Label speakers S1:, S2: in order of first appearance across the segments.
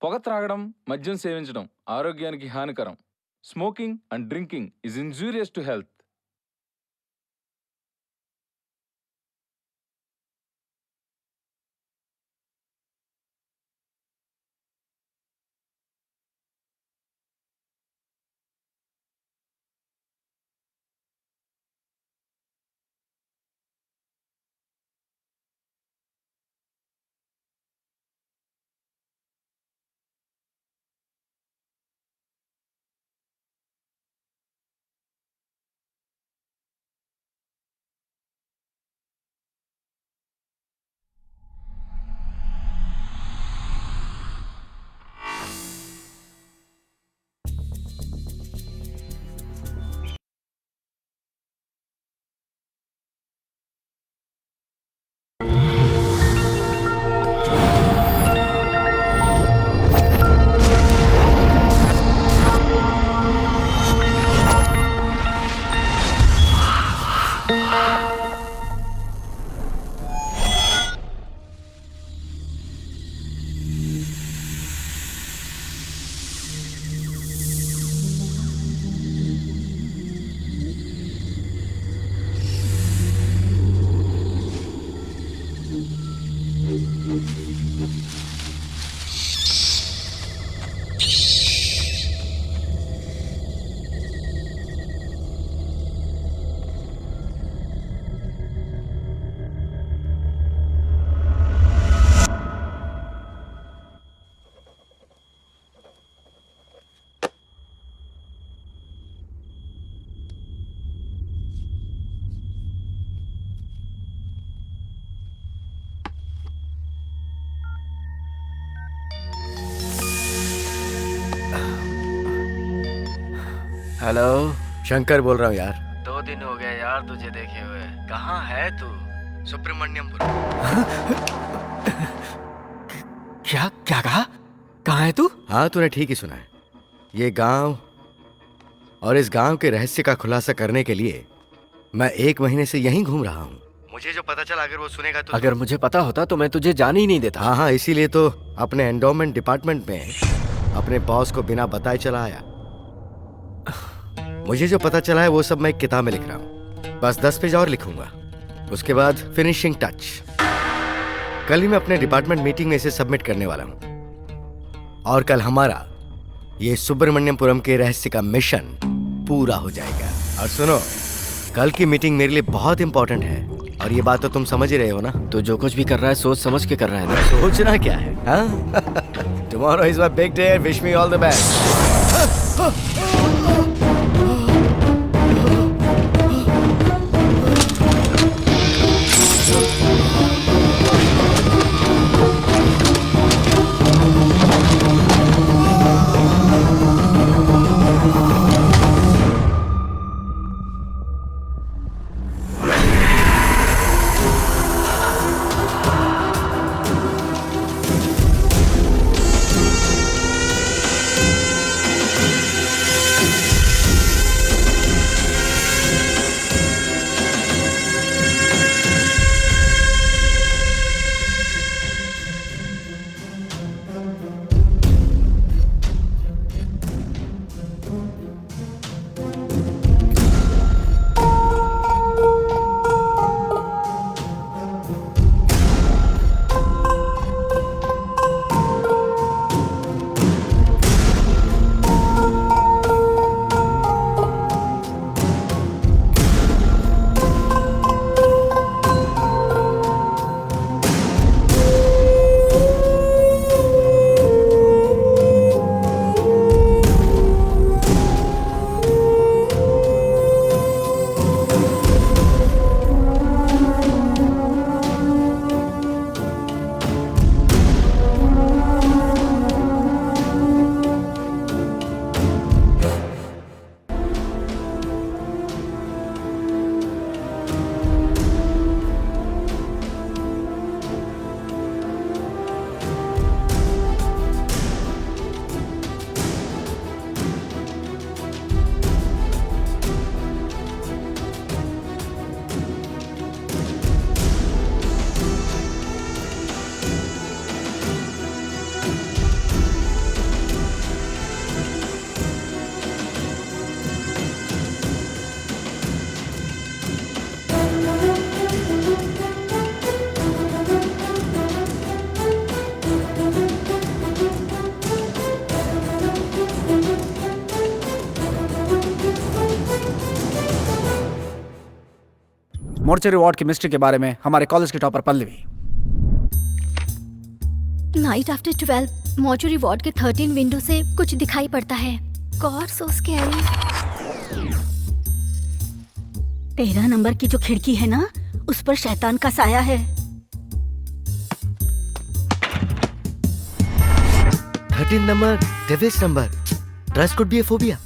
S1: పొగ త్రాగడం, మద్యం సేవించడం ఆరోగ్యానికి హానికరం. Smoking and drinking is injurious to health.
S2: Hello.
S3: Shankar बोल रहा हूँ यार।
S2: 2 दिन हो गए यार तुझे देखे हुए। कहाँ है तू?
S3: सुब्रमण्यमपुर।
S2: क्या क्या कहा? कहाँ है तू?
S3: हाँ, तूने ठीक ही सुना है। ये गांव और इस गांव के रहस्य का खुलासा करने के लिए मैं 1 महीने से यहीं घूम रहा हूँ। मुझे जो पता चला, अगर वो सुनेगा तो
S2: अगर मुझे पता होता तो मैं तुझे जाने ही नहीं देता।
S3: हाँ हाँ, इसीलिए तो अपने एंडोमेंट डिपार्टमेंट में अपने बॉस को बिना बताए चला आया। मुझे जो पता चला है वो सब मैं एक किताब में लिख रहा हूँ। बस 10 पेज और लिखूंगा, उसके बाद फिनिशिंग टच। कल ही मैं अपने डिपार्टमेंट मीटिंग में इसे सबमिट करने वाला हूँ और कल हमारा ये सुब्रमण्यपुरम के रहस्य का मिशन पूरा हो जाएगा। और सुनो, कल की मीटिंग मेरे लिए बहुत इंपॉर्टेंट है और ये बात तो तुम समझ ही रहे हो ना।
S2: तो जो कुछ भी कर रहा है सोच समझ के कर रहा है ना।
S3: सोचना क्या है? हाँ? Tomorrow is my big day. Wish me all the best.
S4: Mortuary ward की मिस्ट्री के बारे में हमारे कॉलेज की topper Pallavi.
S5: Night after 12 mortuary ward के 13 विंडो से कुछ दिखाई पड़ता है। गॉड सो स्कैरी। 13 नंबर की जो खिड़की है ना, उस पर शैतान का साया है।
S3: 13 number, devil's number. Trust could be a phobia.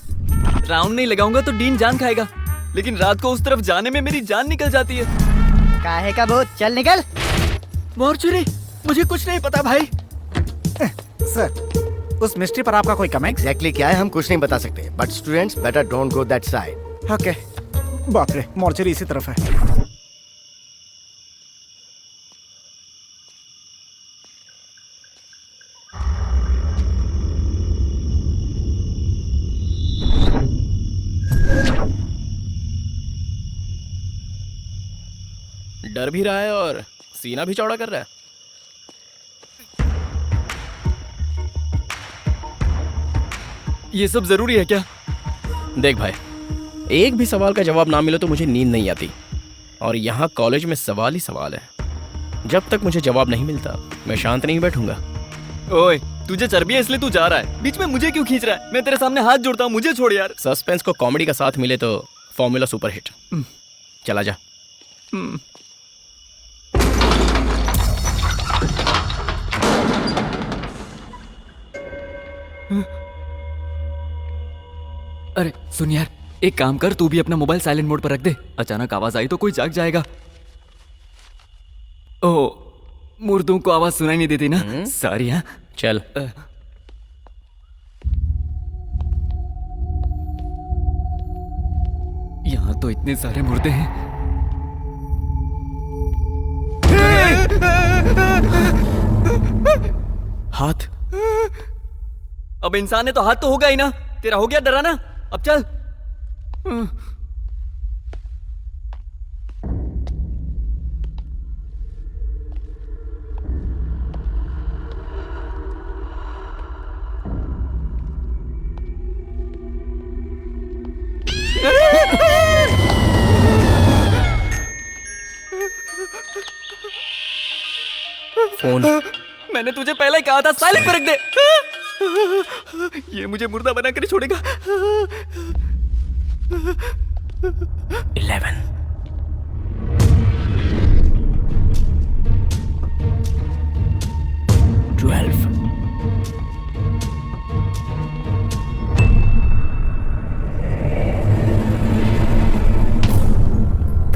S2: Round नहीं लगाऊंगा तो डीन जान खाएगा, लेकिन रात को उस तरफ जाने में मेरी जान निकल जाती है।
S6: काहे का भूत, चल निकल।
S2: मॉर्चरी, मुझे कुछ नहीं पता भाई।
S4: सर, उस मिस्ट्री पर आपका कोई कमेंट?
S3: एग्जैक्टली क्या है हम कुछ नहीं बता सकते, but students better don't go that side.
S4: Okay. बाप रे, मोर्चरी इसी तरफ है।
S2: डर भी रहा है और सीना भी चौड़ा कर रहा है। ये सब जरूरी है क्या? देख भाई, एक भी सवाल का जवाब ना मिले तो मुझे नींद नहीं आती, और यहाँ कॉलेज में सवाल ही सवाल है। जब तक मुझे जवाब नहीं मिलता मैं शांत नहीं बैठूंगा। ओए, तुझे चर्बी है इसलिए तू जा रहा है, बीच में मुझे क्यों खींच रहा है? मैं तेरे सामने हाथ जोड़ता हूँ, मुझे छोड़ यार। सस्पेंस को कॉमेडी का साथ मिले तो फॉर्मूला सुपर हिट। चला जा। अरे सुन यार, एक काम कर, तू भी अपना मोबाइल साइलेंट मोड पर रख दे। अचानक आवाज आई तो कोई जाग जाएगा। ओह, मुर्दों को आवाज सुनाई नहीं देती ना? सॉरी। हाँ
S7: चल।
S2: यहाँ तो इतने सारे मुर्दे हैं। हाथ। अब इंसान है तो हाथ तो होगा ही ना। तेरा हो गया डराना, अब चल।
S7: फोन।
S2: मैंने तुझे पहले ही कहा था साइलेंट पर रख दे। ये मुझे मुर्दा बना कर छोड़ेगा।
S7: 11 12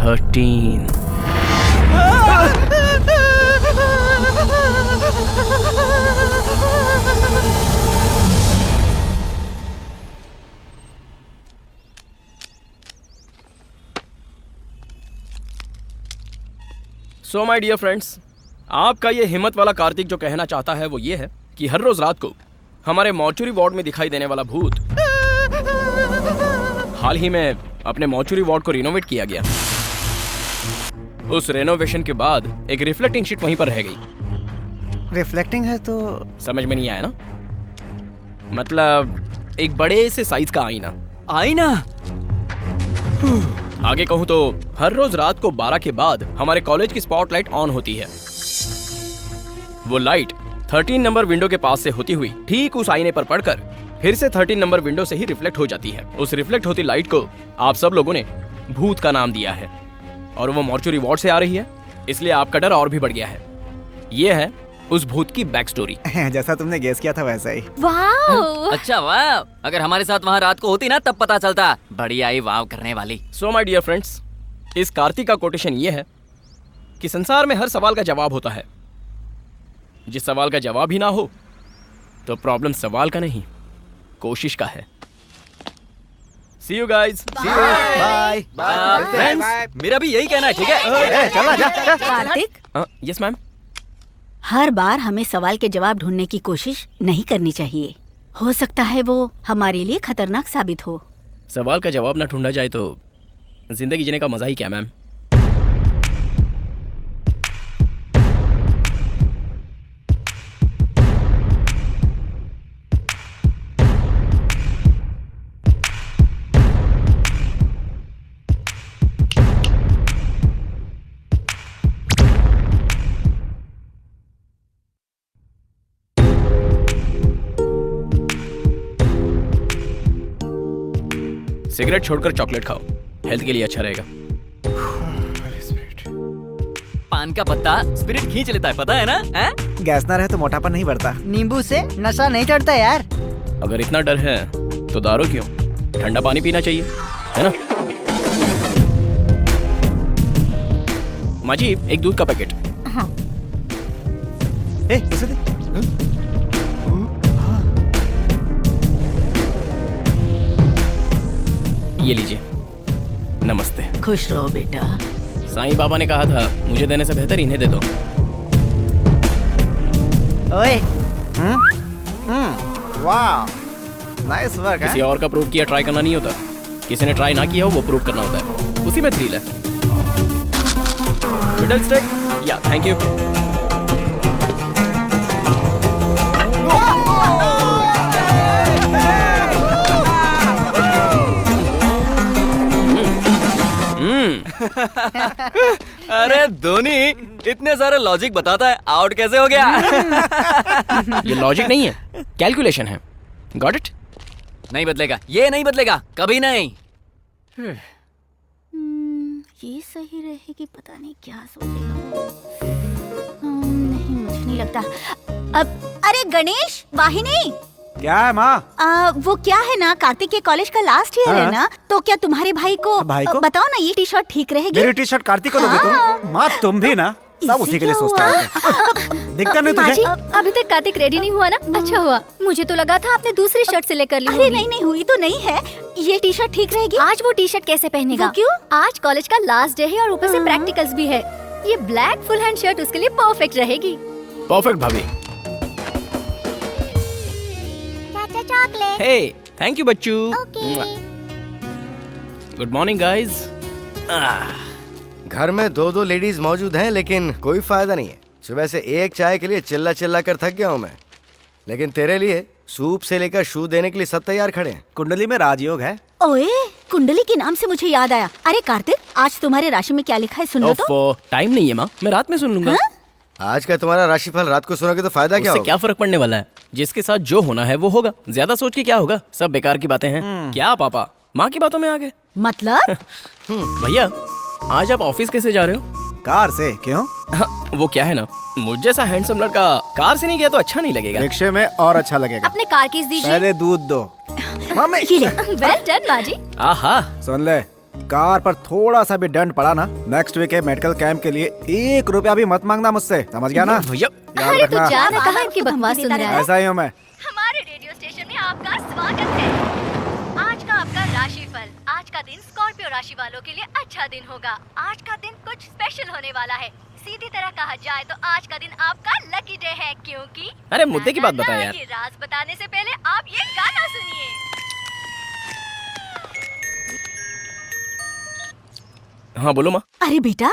S7: 13 सो माय डियर फ्रेंड्स, आपका ये हिम्मत वाला कार्तिक जो कहना चाहता है वो ये है कि हर रोज रात को हमारे मॉर्चुरी वार्ड में दिखाई देने वाला भूत हाल ही में अपने मॉर्चुरी वार्ड को रिनोवेट किया गया। उस रेनोवेशन के बाद एक रिफ्लेक्टिंग शीट वहीं पर रह गई।
S4: रिफ्लेक्टिंग है तो
S7: समझ में नहीं आया ना? मतलब एक बड़े से साइज का आईना।
S2: आईना?
S7: आगे कहूं तो हर रोज रात को 12 के बाद हमारे कॉलेज की स्पॉटलाइट ऑन होती है। वो लाइट 13 नंबर विंडो के पास से होती हुई ठीक उस आईने पर पड़कर फिर से 13 नंबर विंडो से ही रिफ्लेक्ट हो जाती है। उस रिफ्लेक्ट होती लाइट को आप सब लोगों ने भूत का नाम दिया है, और वो मॉर्चुरी वार्ड से आ रही है, इसलिए आपका डर और भी बढ़ गया है। ये है उस भूत की बैक स्टोरी।
S4: जैसा तुमने गेस किया था वैसा ही।
S5: वाह!
S2: अच्छा वाह, अगर हमारे साथ वहाँ रात को होती ना तब पता चलता। बढ़िया ही वाव करने वाली।
S7: सो माय डियर फ्रेंड्स, इस कार्तिक का कोटेशन ये है कि संसार में हर सवाल का जवाब होता है। जिस सवाल का जवाब ही ना हो तो प्रॉब्लम सवाल का नहीं, कोशिश का है। See you guys.
S3: Bye.
S2: Friends, मेरा भी यही कहना है, ठीक है?
S3: चला जा।
S5: Kartik,
S7: yes ma'am.
S5: हर बार हमें सवाल के जवाब ढूंढने की कोशिश नहीं करनी चाहिए। हो सकता है वो हमारे लिए खतरनाक साबित हो।
S7: सवाल का जवाब ना ढूंढा जाए तो जिंदगी जीने का मजा ही क्या मैम।
S2: सिगरेट छोड़कर चॉकलेट खाओ, हेल्थ के लिए अच्छा रहेगा।
S8: पान का पत्ता स्पिरिट खींच लेता है, पता है ना? हैं?
S4: गैस ना रहे तो मोटापन नहीं बढ़ता।
S6: नींबू से नशा नहीं चढ़ता यार।
S2: अगर इतना डर है तो दारू क्यों? ठंडा पानी पीना चाहिए, है ना? माँ जी, एक दूध का पैकेट।
S4: इसे दे।
S2: ये लीजिए। नमस्ते।
S5: खुश रहो बेटा।
S2: साईं बाबा ने कहा था मुझे देने से बेहतर इन्हें दे दो।
S6: ओए
S4: वाह, नाइस वर्क
S2: किसी
S4: है।
S2: और का प्रूव किया ट्राई करना नहीं होता, किसी ने ट्राई ना किया हो वो प्रूव करना होता है, उसी में थ्रिल है। मिडल स्टेक, या थैंक यू।
S8: अरे धोनी इतने सारे लॉजिक बताता है, आउट कैसे हो गया?
S2: ये लॉजिक नहीं है, कैलकुलेशन है। Got it?
S8: नहीं बदलेगा, ये नहीं बदलेगा, कभी नहीं।
S5: ये सही रहेगी, पता नहीं क्या सोचेगा। नहीं, मुझे नहीं लगता। अब अरे गणेश, वाहिनी।
S4: क्या है माँ?
S5: वो क्या है ना, कार्तिक के कॉलेज का लास्ट ईयर है
S4: हाँ।
S5: ना, तो क्या तुम्हारे भाई को बताओ ना, ये टी शर्ट ठीक रहेगी?
S4: मेरी टी शर्ट कार्तिक को दोगे तुम? माँ तुम भी ना, सब उसी के लिए सोचता है। दिखता नहीं तुझे?
S9: अभी तक कार्तिक रेडी नहीं हुआ ना? अच्छा हुआ, मुझे तो लगा था आपने दूसरी शर्ट से लेकर ली
S5: अरे
S9: होगी।
S5: नहीं, हुई तो नहीं है। ये टी शर्ट ठीक रहेगी?
S9: आज वो टी शर्ट कैसे पहनेगा?
S5: वो क्यों?
S9: आज कॉलेज का लास्ट डे है और ऊपर से प्रैक्टिकल्स भी है। ये ब्लैक फुल हैंड शर्ट उसके लिए परफेक्ट रहेगी।
S2: परफेक्ट भाभी।
S5: चॉकलेट।
S2: हे, थैंक यू बच्चू। Good morning guys.
S3: घर में दो दो लेडीज मौजूद हैं लेकिन कोई फायदा नहीं है। सुबह से एक चाय के लिए चिल्ला चिल्ला कर थक गया हूँ मैं, लेकिन तेरे लिए सूप से लेकर शू देने के लिए सब तैयार खड़े हैं।
S4: कुंडली में राजयोग है।
S5: ओए, कुंडली के नाम से मुझे याद आया। अरे कार्तिक, आज तुम्हारे राशि में क्या लिखा है, सुन लो तो।
S2: टाइम नहीं है माँ, मैं रात में सुन लूंगा।
S3: आज का तुम्हारा राशिफल रात को सुनोगे तो फायदा क्या
S2: उससे
S3: होगा?
S2: क्या फर्क पड़ने वाला है? जिसके साथ जो होना है वो होगा। ज्यादा सोच के क्या होगा, सब बेकार की बातें हैं। क्या पापा माँ की बातों में आ गए?
S5: मतलब?
S2: भैया, आज आप ऑफिस कैसे जा रहे हो?
S4: कार से। क्यों?
S2: हाँ, वो क्या है ना, मुझ जैसा हैंडसम लड़का कार से नहीं गया तो अच्छा नहीं लगेगा।
S4: रिक्शे में और अच्छा लगेगा।
S9: अपने कार कीज दीजिए।
S4: पहले दूध दो। मम्मी
S5: ये ले।
S9: वेल डन माँ जी।
S2: आहा,
S4: सुन ले, कार पर थोड़ा सा भी दंड पड़ा ना, नेक्स्ट वीक के मेडिकल कैंप के लिए 1 रुपया भी मत मांगना मुझसे, समझ गया ना?
S2: भैया
S4: याद
S9: अरे तू
S4: रखना।
S9: जा ना, कहाँ इनकी बकवास सुन रहा है?
S4: ऐसा ही हूँ मैं।
S9: हमारे रेडियो स्टेशन में आपका स्वागत है। आज का आपका राशिफल। आज का दिन स्कॉर्पियो राशि वालों के लिए अच्छा दिन होगा। आज का दिन कुछ स्पेशल होने वाला है। सीधी तरह कहा जाए तो आज का दिन आपका लकी डे है, क्योंकि
S2: अरे मुद्दे की बात बता यार।
S9: ये राज बताने से पहले आप ये गाना सुनिए।
S2: हाँ बोलो माँ।
S5: अरे बेटा,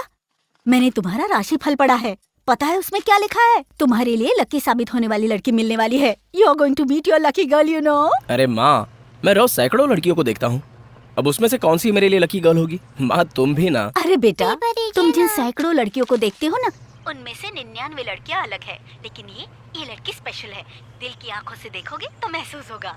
S5: मैंने तुम्हारा राशिफल पढ़ा है। पता है उसमें क्या लिखा है? तुम्हारे लिए लकी साबित होने वाली लड़की मिलने वाली है। You are going to meet your lucky girl, you know.
S2: अरे माँ, मैं रोज सैकड़ों लड़कियों को देखता हूँ, अब उसमें से कौन सी मेरे लिए लकी गर्ल होगी? माँ तुम भी ना।
S5: अरे बेटा, तुम जिन सैकड़ों लड़कियों को देखते हो ना, उनमें से 99 लड़कियां अलग है, लेकिन ये लड़की स्पेशल है। दिल की आंखों से देखोगे तो महसूस होगा।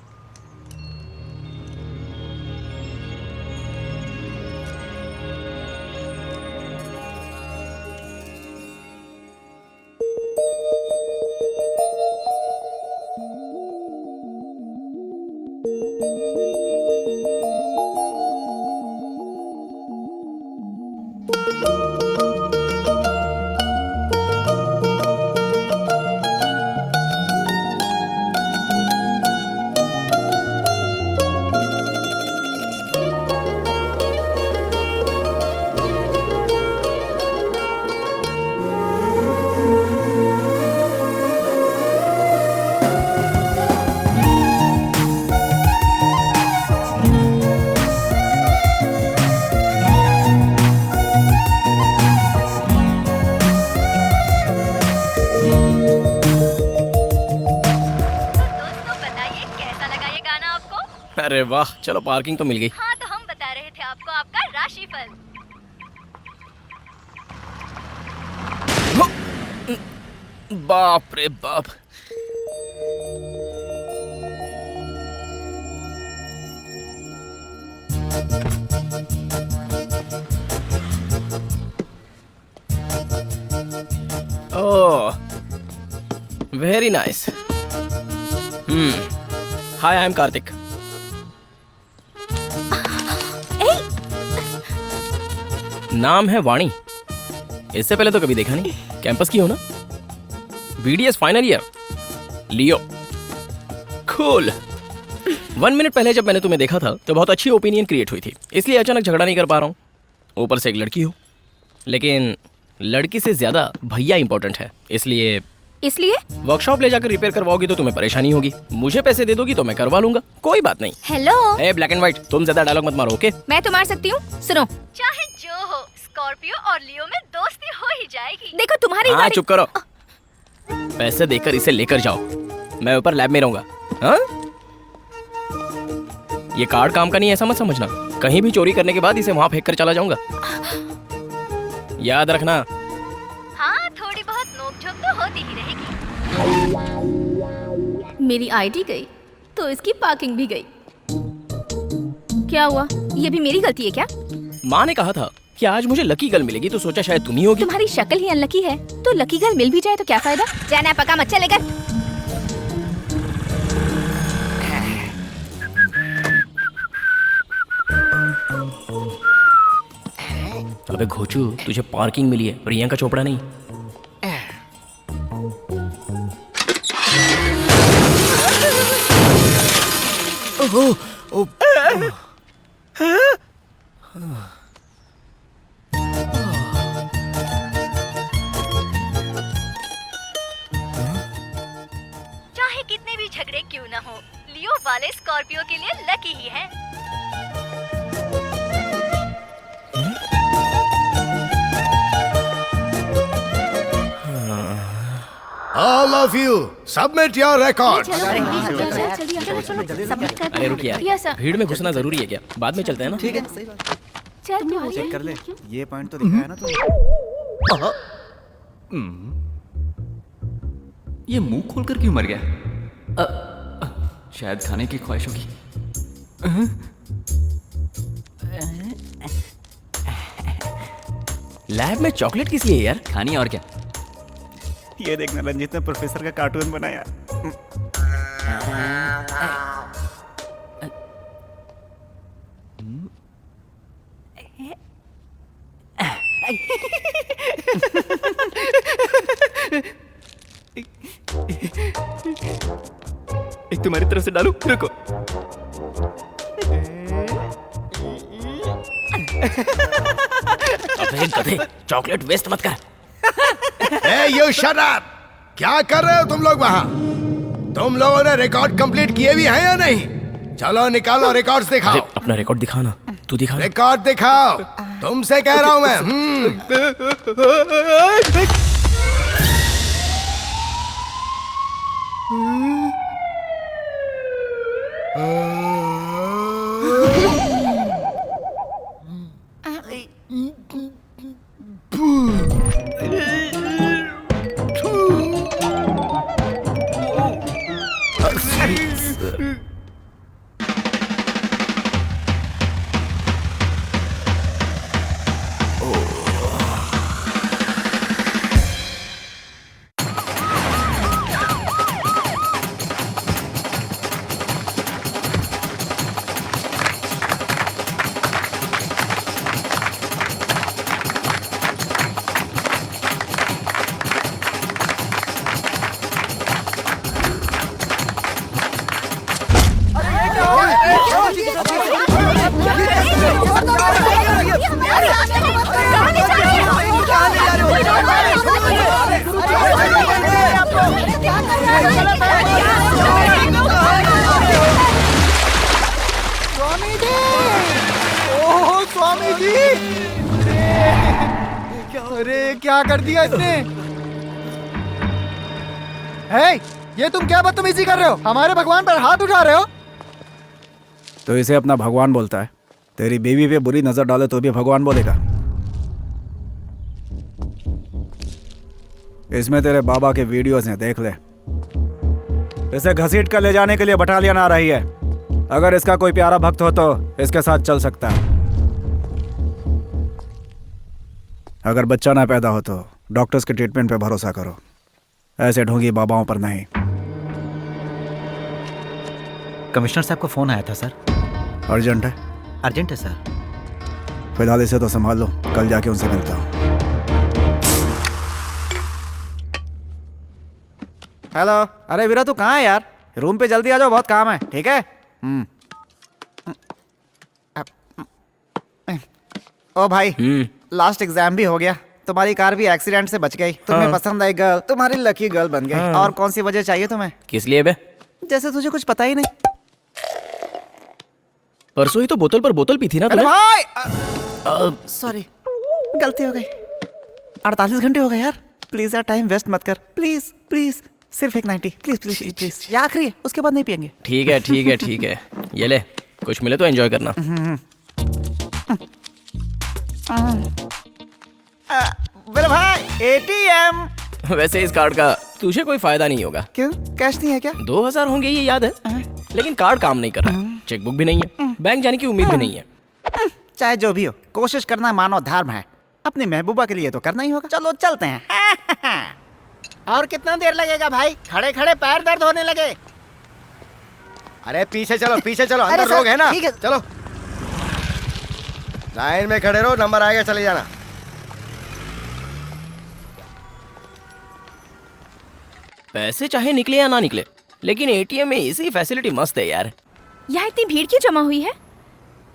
S2: अरे वाह, चलो पार्किंग तो मिल गई।
S9: हाँ, तो हम बता रहे थे आपको आपका राशिफल।
S2: बाप रे बाप। Oh, very nice. Hi, I am Kartik. नाम है वाणी। इससे पहले तो कभी देखा नहीं। कैंपस की हो ना? BDS final year. Leo, cool. 1 minute पहले जब मैंने तुम्हें देखा था तो बहुत अच्छी ओपिनियन क्रिएट हुई थी, इसलिए अचानक झगड़ा नहीं कर पा रहा हूँ। ऊपर से एक लड़की हो, लेकिन लड़की से ज्यादा भैया इंपॉर्टेंट है, इसलिए वर्कशॉप ले जाकर रिपेयर करवाओगी तो तुम्हें परेशानी होगी। मुझे पैसे दे दोगी तो मैं करवा लूंगा, कोई बात नहीं।
S9: Hello,
S2: A black and white, तुम ज्यादा डायलॉग मत मारो, ओके?
S9: मैं तो मार सकती हूँ। सुनो, चाहे जो हो, स्कॉर्पियो और लियो में दोस्ती हो ही जाएगी। देखो तुम्हारी
S2: हाँ,
S9: गाड़ी।
S2: चुप करो। पैसे देकर इसे लेकर जाओ, मैं ऊपर लैब में रहूंगा। हाँ? ये कार्ड काम का नहीं, ऐसा मत समझना। कहीं भी चोरी करने के बाद इसे वहां फेंक कर चला जाऊंगा, याद रखना।
S9: हाँ, थोड़ी बहुत नोकझोंक तो होती ही रहेगी।
S5: मेरी आईडी गई तो इसकी पार्किंग भी गई। क्या हुआ? ये भी मेरी गलती है क्या?
S2: माँ ने कहा था कि आज मुझे लकी गर्ल मिलेगी, तो सोचा शायद तुम ही होगी।
S5: तुम्हारी शक्ल ही अनलकी है, तो लकी गर्ल मिल भी जाए तो क्या फायदा? जाना पका मत चलेगा।
S2: अबे घोचू, तुझे पार्किंग मिली है, प्रियंका चोपड़ा नहीं।
S9: चाहे कितने भी झगड़े क्यों न हो, लियो वाले स्कॉर्पियो के लिए लकी ही है।
S3: All of you, submit your records.
S2: अरे रुक यार, भीड़ में घुसना जरूरी है क्या? बाद में चलते हैं ना। ठीक है,
S4: चेक कर ले, ये पॉइंट तो दिखाया ना तूने।
S8: ये मुंह खोलकर क्यों मर गया? शायद खाने की ख्वाहिश होगी।
S2: लैब में चॉकलेट किस लिए यार?
S8: खानी और क्या?
S4: ये देखना, रंजीत ने प्रोफेसर का कार्टून बनाया।
S2: एक तुम्हारी तरफ से डालू, रुको। अबे गधे, चॉकलेट वेस्ट मत कर।
S3: Hey, you shut up! क्या कर रहे हो तुम लोग वहाँ? तुम लोगों ने रिकॉर्ड कंप्लीट किए भी हैं या नहीं? चलो निकालो रिकॉर्ड्स दिखाओ।
S2: अपना रिकॉर्ड दिखाना, तू दिखा।
S3: रिकॉर्ड दिखाओ, तुमसे कह रहा हूँ मैं।
S4: स्वामी जी, अरे क्या कर दिया इसने? हे, ये तुम क्या बदतमीजी कर रहे हो? हमारे भगवान पर हाथ उठा रहे हो? तो इसे अपना भगवान बोलता है। तेरी बीवी पे बुरी नजर डाले तो भी भगवान बोलेगा। इसमें तेरे बाबा के वीडियोस हैं, देख ले। इसे घसीट कर ले जाने के लिए बटालियन आ रही है। अगर इसका कोई प्यारा भक्त हो तो इसके साथ चल सकता है। अगर बच्चा ना पैदा हो तो डॉक्टर्स के ट्रीटमेंट पे भरोसा करो, ऐसे ढोंगी बाबाओं पर नहीं।
S10: कमिश्नर साहब को फोन आया था सर।
S4: अर्जेंट है?
S10: अर्जेंट है सर।
S4: फिलहाल इसे तो संभाल लो, कल जाके उनसे मिलता हूँ। हेलो, अरे वीरा तू कहाँ है यार? रूम पे जल्दी आ जाओ, बहुत काम है। ठीक है? ओ भाई, लास्ट एग्जाम भी हो गया, तुम्हारी कार भी एक्सीडेंट से बच गई, तुम्हें पसंद आई गर्ल, तुम्हारी लकी गर्ल बन गई। और कौन सी वजह चाहिए तुम्हें?
S7: किस लिए बे?
S4: जैसे तुझे कुछ पता ही नहीं।
S7: परसों ही तो बोतल पर बोतल पी थी ना
S4: अरे
S7: तूने?
S4: भाई सॉरी, गलती हो गई। 48 घंटे हो गए यार, प्लीज यार टाइम वेस्ट मत कर, प्लीज प्लीज। सिर्फ एक 90, प्लीज प्लीज प्लीज। ये आखिरी है, उसके बाद नहीं पियेंगे।
S7: ठीक है ठीक है ठीक है, ये ले, कुछ मिले तो एंजॉय करना।
S4: मेरे भाई ATM।
S7: वैसे इस कार्ड का तुझे कोई फायदा नहीं होगा।
S4: क्यों, कैश नहीं है क्या?
S7: 2000 होंगे ये याद है, लेकिन कार्ड काम नहीं कर रहा, चेकबुक भी नहीं है, बैंक जाने की उम्मीद भी नहीं है।
S4: चाहे जो भी हो, कोशिश करना मानव धर्म है, अपनी महबूबा के लिए तो करना ही होगा। चलो चलते हैं। और कितना देर लगेगा भाई? खड़े खड़े पैर दर्द होने लगे।
S3: अरे पीछे चलो, पीछे चलो, अंदर लोग है ना। चलो लाइन में खड़े रहो, नंबर आएगा चले जाना।
S7: पैसे चाहे निकले या ना निकले, लेकिन ATM में इसी फैसिलिटी मस्त है यार।
S9: यहाँ इतनी भीड़ क्यों जमा हुई है?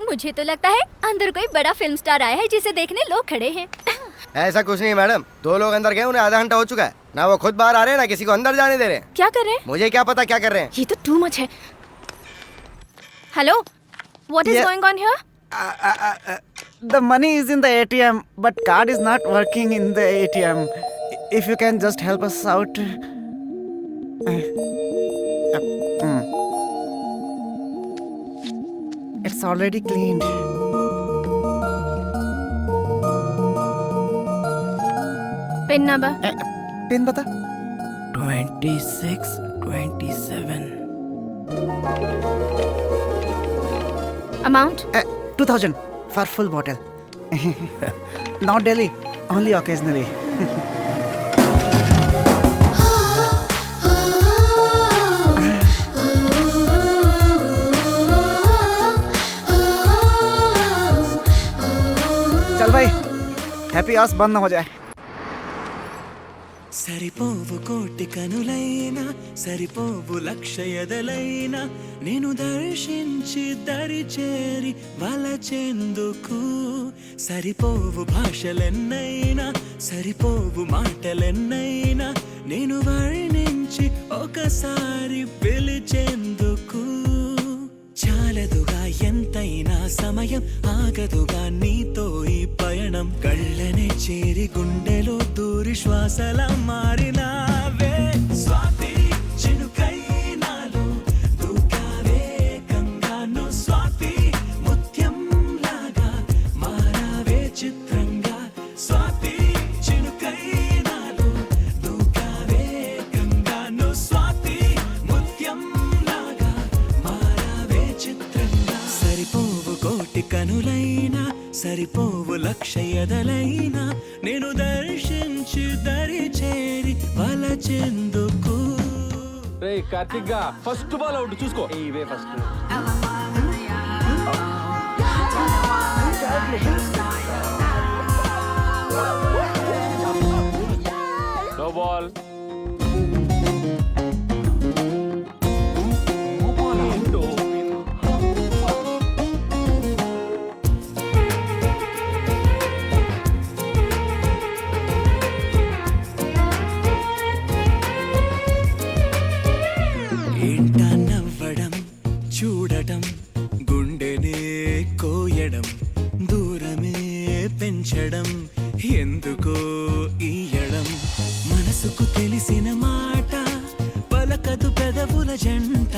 S9: मुझे तो लगता है अंदर कोई बड़ा फिल्म स्टार आया है जिसे देखने लोग खड़े हैं।
S3: ऐसा कुछ नहीं मैडम, 2 लोग अंदर गए, उन्हें आधा घंटा हो चुका है ना। वो खुद बाहर आ रहे हैं ना किसी को अंदर जाने दे रहे हैं।
S9: क्या कर रहे हैं?
S3: मुझे क्या पता क्या कर रहे हैं।
S9: ये तो टू मच है। Hello, what is going on here?
S4: The money is in the ATM, but card is not working in the ATM. If you can just help us out. It's already cleaned.
S9: Pin number?
S4: Pin बता।
S7: 26 27।
S9: Amount?
S4: 2000 for full bottle. Not daily, only occasionally. चल भाई, happy hours बंद ना हो जाए।
S11: సరిపోవు కోటి కనులైనా సరిపోవు లక్షయదలైనా నేను దర్శించి దరి చేరి వలచెందుకు సరిపోవు భాషలెన్నైనా సరిపోవు మాటలెన్నైనా నేను వర్ణించి ఒకసారి పిలిచెందుకు చాలదుగా ఎంతైనా సమయం ఆగదుగా నీతో ఈ పయనం కళ్ళనే చేరి గుండెలో దూరి శ్వాసల మారినావే స్వాతి చినుకై నాలో దూకావే గంగాను స్వాతి ముత్యం లాగా మారావే చిత్రంగా స్వాతి చినుకై నాలో దూకావే గంగాను స్వాతి ముత్యం లాగా మారావే చిత్రంగా సరిపోవు కోటి కనులైనా సరిపోవు లక్షయదలైనా నేను దర్శించి దరి చేరి వలచెందుకు.
S1: రే కార్తిక్ గా ఫస్ట్ బాల్ అవుట్ చూసుకో. ఇవే ఫస్ట్. No ball.
S11: ఏంటా నవ్వడం చూడటం గుండెనే కోయడం దూరమే పెంచడం ఎందుకో ఈయడం మనసుకు తెలిసిన మాట పలకదు పెదవుల జంట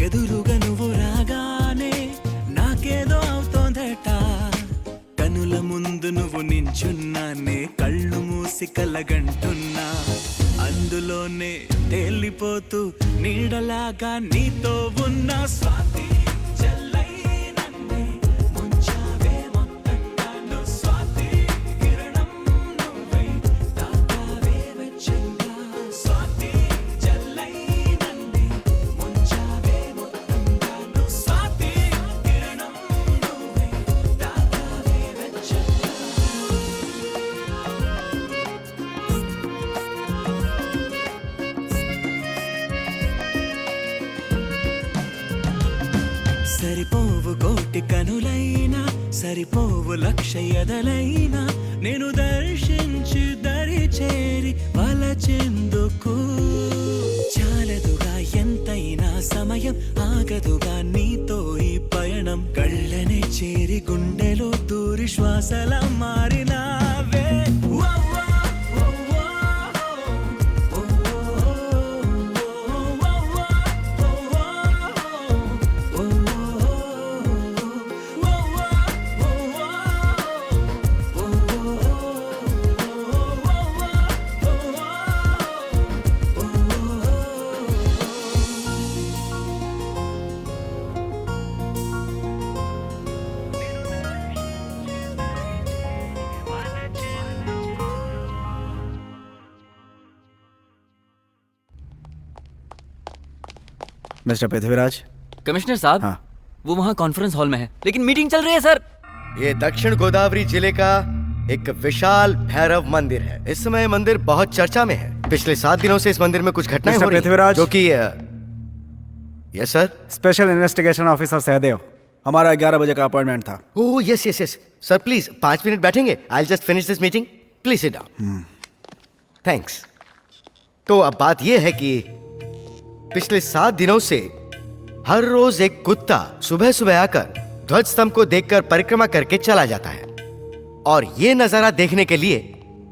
S11: ఎదురుగా నువ్వు రాగానే నాకేదో అవుతోందట కనుల ముందు నువ్వు నించున్నానే కళ్ళు మూసి కలగంటున్నా అందులోనే తేలిపోతూ నీడలాగా నీతో ఉన్న స్వాతి సరిపోవు కోటి కనులైనా సరిపోవు లక్ష ఎదలైనా నేను దర్శించి దరి చేరి వలచెందుకు చాలదుగా ఎంతైనా సమయం ఆగదుగా నీతో ఈ పయనం కళ్ళనే చేరి గుండెలో దూరి శ్వాసల మారినావే
S4: मिस्टर पृथ्वीराज।
S8: कमिश्नर साहब,
S4: हाँ।
S8: वो वहाँ कॉन्फ्रेंस हॉल में है, लेकिन मीटिंग चल रही है सर।
S3: ये दक्षिण गोदावरी जिले का एक विशाल भैरव मंदिर है। इस समय मंदिर बहुत चर्चा में है। पिछले 7 दिनों से इस मंदिर में कुछ घटनाएं
S4: मिस्टर
S3: हो रही हैं,
S4: पृथ्वीराज।
S3: जो कि yes sir.
S4: Special investigation officer Sahdev, हमारा 11 बजे का अपॉइंटमेंट था।
S3: Oh yes yes yes sir, please 5 minute बैठेंगे? I just finish this meeting, please sit down. Thanks. तो अब बात यह है कि पिछले 7 दिनों से हर रोज एक कुत्ता सुबह सुबह आकर ध्वज स्तंभ को देखकर परिक्रमा करके चला जाता है, और ये नजारा देखने के लिए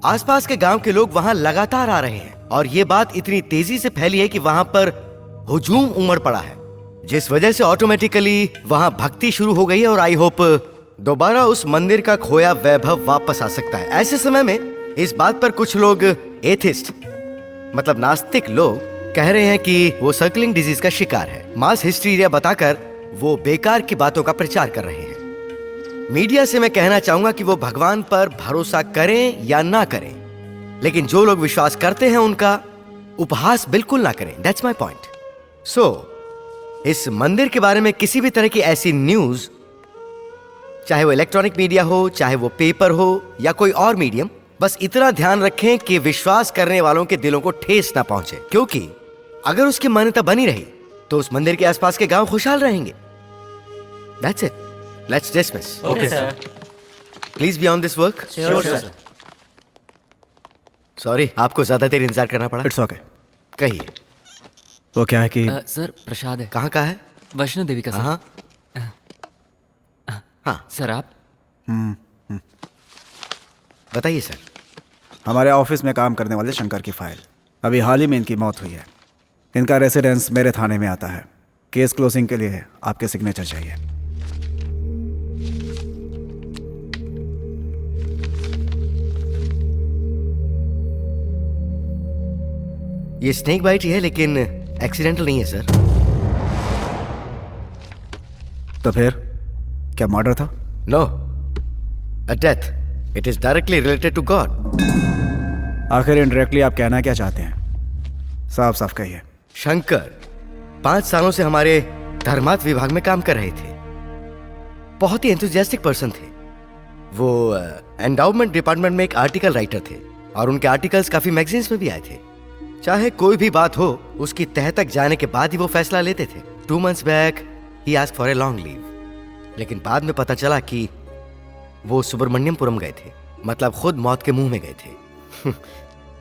S3: आसपास के गांव के लोग वहां लगातार आ रहे हैं। और ये बात इतनी तेजी से फैली है कि वहां पर हुजूम उमड़ पड़ा है, जिस वजह से ऑटोमेटिकली वहां भक्ति शुरू हो गई है। और आई होप दोबारा उस मंदिर का खोया वैभव वापस आ सकता है। ऐसे समय में इस बात पर कुछ लोग एथिस्ट मतलब नास्तिक लोग कह रहे हैं कि वो सर्कलिंग डिजीज का शिकार है। मास हिस्टीरिया बताकर वो बेकार की बातों का प्रचार कर रहे हैं। मीडिया से मैं कहना चाहूंगा कि वो भगवान पर भरोसा करें या ना करें, लेकिन जो लोग विश्वास करते हैं उनका उपहास बिल्कुल ना करें। That's my point. सो इस मंदिर के बारे में किसी भी तरह की ऐसी न्यूज, चाहे वो इलेक्ट्रॉनिक मीडिया हो, चाहे वो पेपर हो या कोई और मीडियम, बस इतना ध्यान रखें कि विश्वास करने वालों के दिलों को ठेस ना पहुंचे, क्योंकि अगर उसकी मान्यता बनी रही तो उस मंदिर के आसपास के गांव खुशहाल रहेंगे। That's it. Let's dismiss.
S8: Okay, sir.
S3: Please be on this work.
S8: Sure, sir.
S3: Sorry, आपको ज्यादा देर इंतजार करना पड़ा।
S4: It's okay.
S3: कहिए।
S4: वो क्या है कि
S8: सर प्रसाद है।
S3: कहाँ का है?
S8: वैष्णो देवी का सर।
S3: हाँ हाँ
S8: सर आप
S3: बताइए सर।
S4: हमारे ऑफिस में काम करने वाले शंकर की फाइल, अभी हाल ही में इनकी मौत हुई है। इनका रेसिडेंस मेरे थाने में आता है। केस क्लोजिंग के लिए आपके सिग्नेचर चाहिए।
S3: ये स्नेक बाइट ही है, लेकिन एक्सीडेंटल नहीं है सर।
S4: तो फिर क्या मर्डर था?
S3: No, a death. It is directly related to God.
S4: आखिर इनडायरेक्टली आप कहना क्या चाहते हैं? साफ साफ कहिए।
S3: शंकर 5 सालों से हमारे धर्मार्थ विभाग में काम कर रहे थे। बहुत ही एंथुसियास्टिक पर्सन थे वो। एंडाउमेंट डिपार्टमेंट में एक आर्टिकल राइटर थे, और उनके आर्टिकल्स काफी मैगजीन्स में भी आए थे। चाहे कोई भी बात हो, उसकी तह तक जाने के बाद ही वो फैसला लेते थे। 2 months back he asked for a long leave, लेकिन बाद में पता चला कि वो सुब्रमण्यमपुरम गए थे, मतलब खुद मौत के मुंह में गए थे।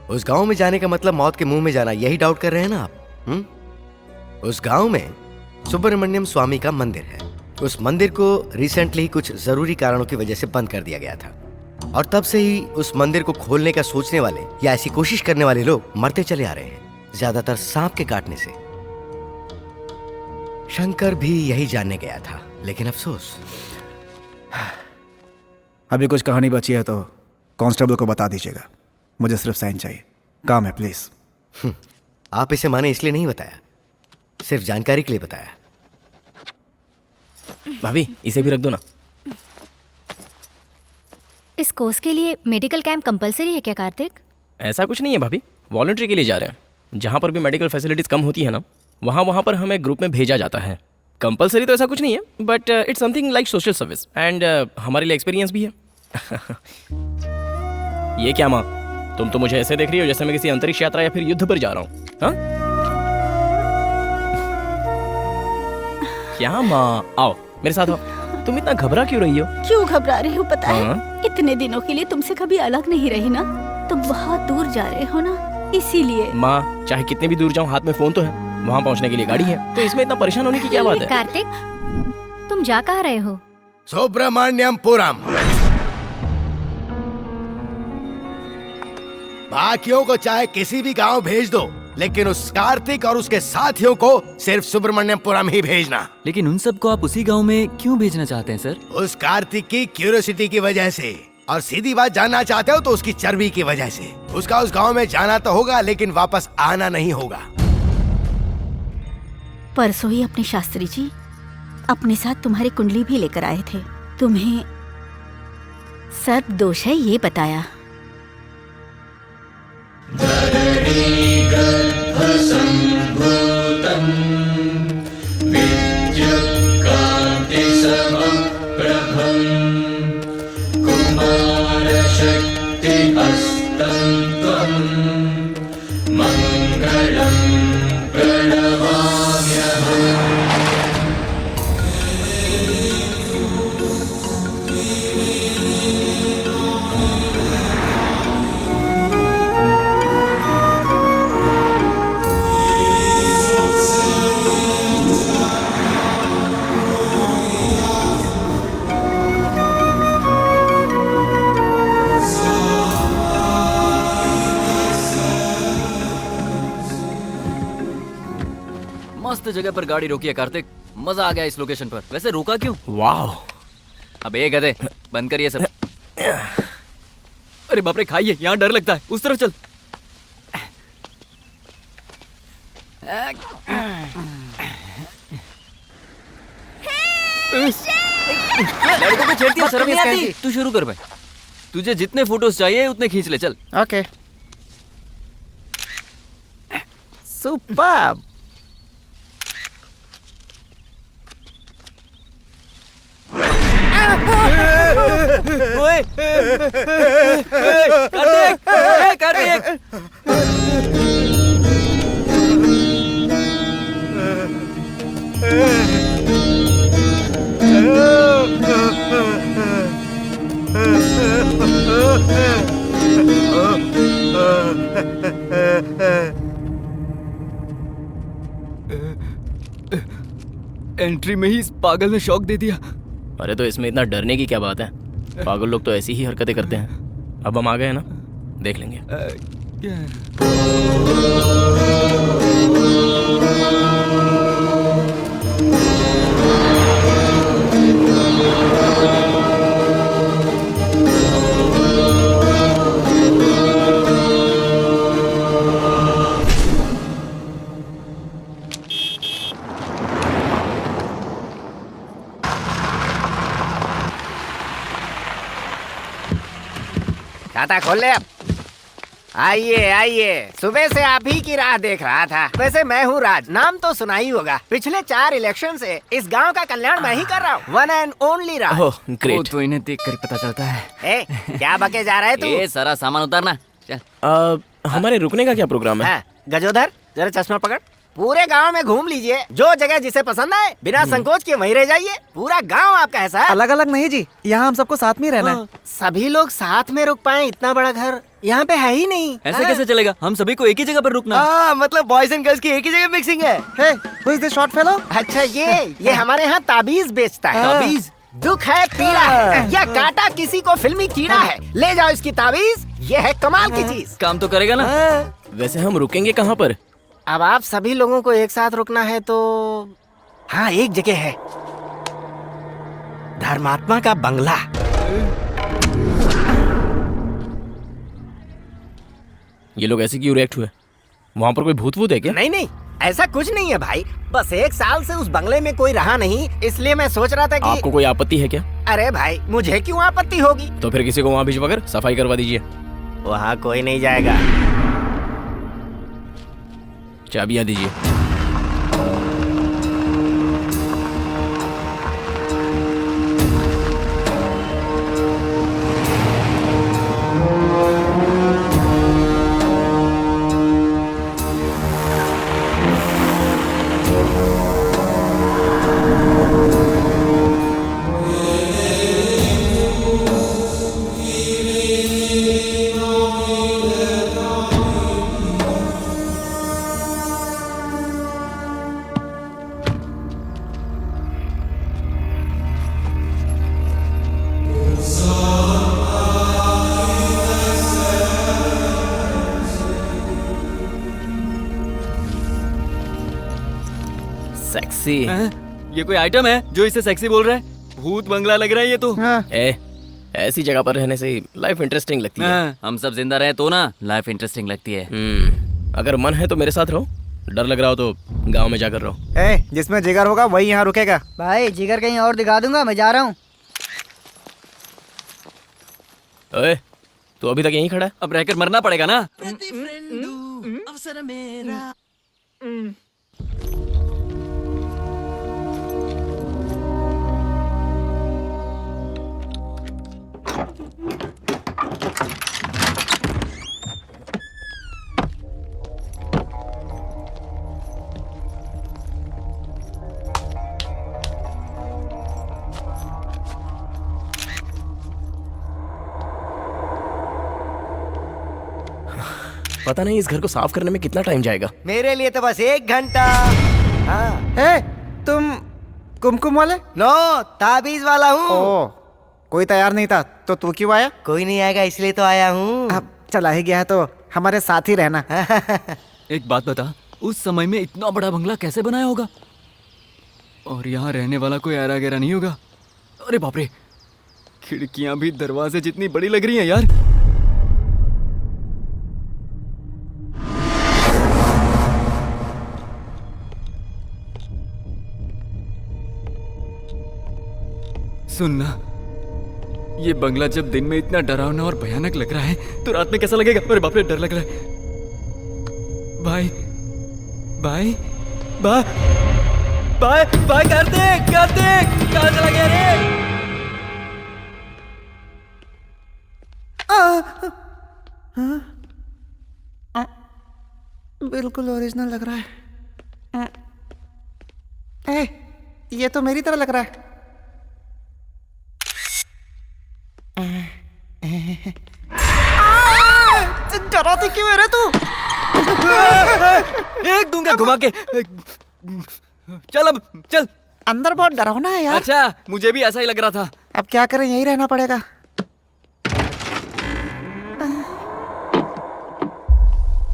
S3: उस गांव में जाने का मतलब मौत के मुंह में जाना, यही डाउट कर रहे हैं ना आप? उस गांव में सुब्रमण्यम स्वामी का मंदिर है। उस मंदिर को रिसेंटली ही कुछ जरूरी कारणों की वजह से बंद कर दिया गया था, और तब से ही उस मंदिर को खोलने का सोचने वाले या ऐसी कोशिश करने वाले लोग मरते चले आ रहे हैं, ज्यादातर सांप के काटने से। शंकर भी यही जानने गया था, लेकिन अफसोस।
S4: अभी कुछ कहानी बची है तो कांस्टेबल को बता दीजिएगा। मुझे सिर्फ साइन चाहिए, काम है प्लीज।
S3: आप इसे माने इसलिए नहीं बताया, सिर्फ जानकारी के लिए बताया।
S2: भाभी इसे भी रख दो ना।
S5: इस कोर्स के लिए मेडिकल कैंप कंपलसरी है क्या कार्तिक?
S2: ऐसा कुछ नहीं है भाभी, वॉलंटरी के लिए जा रहे हैं। जहाँ पर भी मेडिकल फैसिलिटीज़ कम होती है ना, वहाँ पर हमें ग्रुप में भेजा जाता है। कंपलसरी तो ऐसा कुछ नहीं है, but it's something like social service, and हमारे लिए एक्सपीरियंस भी है। ये क्या माँ, तुम तो मुझे ऐसे देख रही हो जैसे मैं किसी अंतरिक्ष यात्रा या फिर युद्ध पर जा रहा हूँ। हाँ क्या माँ, आओ मेरे साथ आओ। तुम इतना घबरा क्यों रही हो?
S5: क्यों घबरा रही हो पता है?
S2: हाँ?
S5: इतने दिनों के लिए तुमसे कभी अलग नहीं रही ना, तुम बहुत दूर जा रहे हो ना, इसीलिए।
S2: माँ, चाहे कितने भी दूर जाऊँ, हाथ में फोन तो है, वहाँ पहुँचने के लिए गाड़ी है, तो इसमें इतना परेशान होने की क्या बात है?
S9: कार्तिक, तुम जा कहाँ रहे हो?
S3: सुब्रमण्यमपुरम। बाकियों को चाहे किसी भी गांव भेज दो, लेकिन उस कार्तिक और उसके साथियों को सिर्फ सुब्रमण्यमपुरम ही भेजना।
S8: लेकिन उन सबको आप उसी गांव में क्यों भेजना चाहते हैं सर?
S3: उस कार्तिक की क्यूरियोसिटी की वजह से, और सीधी बात जानना चाहते हो तो उसकी चर्बी की वजह से। उसका उस गांव में जाना तो होगा, लेकिन वापस आना नहीं होगा।
S5: परसों ही अपने शास्त्री जी अपने साथ तुम्हारी कुंडली भी लेकर आए थे। तुम्हें सर्प दोष है ये बताया।
S8: मस्त जगह पर गाड़ी रोकी है कार्तिक, मजा आ गया इस लोकेशन पर। वैसे रोका क्यों?
S2: वाह।
S8: अब एक गधे, बंद करिए सब। अरे बाप रे, खाइए, यहाँ डर लगता है, उस तरफ चल। लड़कों को छेड़ती है, शर्म नहीं आती? तू शुरू कर भाई, तुझे जितने फोटोज चाहिए उतने खींच ले, चल।
S4: ओके। सुपर्ब।
S8: ओए, कार्तिक, कार्तिक। एंट्री में ही इस पागल ने शॉक दे दिया।
S2: अरे तो इसमें इतना डरने की क्या बात है? पागल लोग तो ऐसी ही हरकतें करते हैं। अब हम आ गए ना, देख लेंगे।
S12: खाता खोल ले अब। आइए आइए, सुबह से आप ही की राह देख रहा था। वैसे मैं हूँ राज, नाम तो सुना ही होगा। पिछले 4 इलेक्शन से इस गांव का कल्याण मैं ही कर रहा हूँ। One and only Raj.
S2: Oh great.
S8: तो इन्हें देख कर पता चलता है।
S12: ए, क्या बके जा रहा है तू?
S8: ये सारा सामान उतारना। चल।
S2: हमारे रुकने का क्या प्रोग्राम है?
S12: गजोधर, जरा चश्मा पकड़। पूरे गांव में घूम लीजिए, जो जगह जिसे पसंद आए बिना संकोच के वहीं रह जाइए। पूरा गांव आपका है सर।
S4: अलग अलग नहीं जी, यहाँ हम सबको साथ में रहना है।
S12: सभी लोग साथ में रुक पाए, इतना बड़ा घर यहाँ पे है ही नहीं।
S8: ऐसे कैसे चलेगा? हम सभी को एक ही जगह पर रुकना।
S12: मतलब बॉयज एंड गर्ल्स की एक ही जगह मिक्सिंग है।
S4: Hey, who is this short fellow?
S12: अच्छा ये हमारे यहाँ ताबीज बेचता है।
S8: ताबीज?
S12: दुख है, पीड़ा है, या काटा किसी को फिल्मी कीड़ा है, ले जाओ इसकी ताबीज। ये है कमाल की चीज।
S8: काम तो करेगा ना?
S2: वैसे हम रुकेंगे कहाँ पर?
S12: अब आप सभी लोगों को एक साथ रुकना है तो हाँ, एक जगह है, धर्मात्मा का बंगला।
S2: ये लोग ऐसे क्यों रिएक्ट हुए? वहाँ पर कोई भूत वूत है क्या?
S12: नहीं नहीं, ऐसा कुछ नहीं है भाई। बस 1 साल से उस बंगले में कोई रहा नहीं, इसलिए मैं सोच रहा था कि
S2: आपको कोई आपत्ति है क्या?
S12: अरे भाई, मुझे क्यों आपत्ति होगी?
S2: तो फिर किसी को वहाँ भिजवा कर सफाई करवा दीजिए।
S12: वहाँ कोई नहीं जाएगा।
S2: चाबियाँ दीजिए। सेक्सी।
S8: ये कोई आइटम है जो इसे सेक्सी बोल रहा है? भूत बंगला लग रहा है ये तो।
S2: ऐसी जगह पर रहने से लाइफ इंटरेस्टिंग लगती है।
S8: हम सब जिंदा रहे तो ना लाइफ इंटरेस्टिंग लगती है।
S2: अगर मन है तो मेरे साथ रहो, डर लग रहा हो तो गांव में जाकर रहो।
S4: जिसमें जिगर होगा वही यहाँ रुकेगा।
S6: भाई जिगर कहीं और दिखा दूंगा, मैं जा रहा हूँ।
S2: ओए, तू अभी तक यहीं खड़ा है?
S8: अब रहकर मरना पड़ेगा ना।
S2: पता नहीं इस घर को साफ करने में कितना टाइम जाएगा।
S12: मेरे लिए तो बस 1 घंटा।
S4: हाँ। तुम कुमकुम वाले?
S12: नो, ताबीज वाला हूँ।
S4: कोई तैयार नहीं था तो तू क्यों आया?
S12: कोई नहीं आएगा इसलिए तो आया हूँ।
S4: अब चला ही गया है तो हमारे साथ ही रहना।
S8: एक बात बता, उस समय में इतना बड़ा बंगला कैसे बनाया होगा? और यहाँ रहने वाला कोई ऐरा गैरा नहीं होगा? अरे बाप रे, खिड़कियां भी दरवाजे जितनी बड़ी लग रही हैं यार। सुनना, ये बंगला जब दिन में इतना डरावना और भयानक लग रहा है तो रात में कैसा लगेगा? अरे बाप रे, डर लग रहा है। भाई भाई भाई भाई भाई, कार्तिक कार्तिक, कहाँ चला गया रे?
S4: बिल्कुल ओरिजिनल लग रहा है। ये तो मेरी तरह लग रहा है। डराती क्यों है रे तू?
S8: एक दूंगा घुमा के। चल अब चल।
S4: अंदर बहुत डरावना है यार।
S8: अच्छा, मुझे भी ऐसा ही लग रहा था।
S4: अब क्या करें, यहीं रहना पड़ेगा।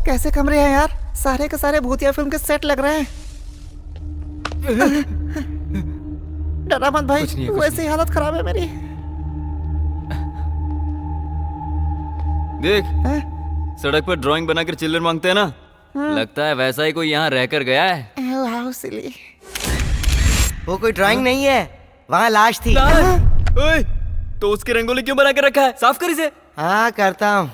S4: कैसे कमरे हैं यार, सारे के सारे भूतिया फिल्म के सेट लग रहे हैं। डरा मत भाई, वैसे ही हालत खराब है मेरी।
S8: देख, सड़क पर ड्राइंग बनाकर चिल्लर मांगते हैं ना, लगता है वैसा ही कोई यहाँ रहकर गया है।
S4: How silly.
S12: वो कोई ड्राइंग नहीं है, वहाँ लाश थी।
S8: ओए, तो उसकी रंगोली क्यों बना कर रखा है? साफ कर इसे।
S12: हाँ, करता हूँ।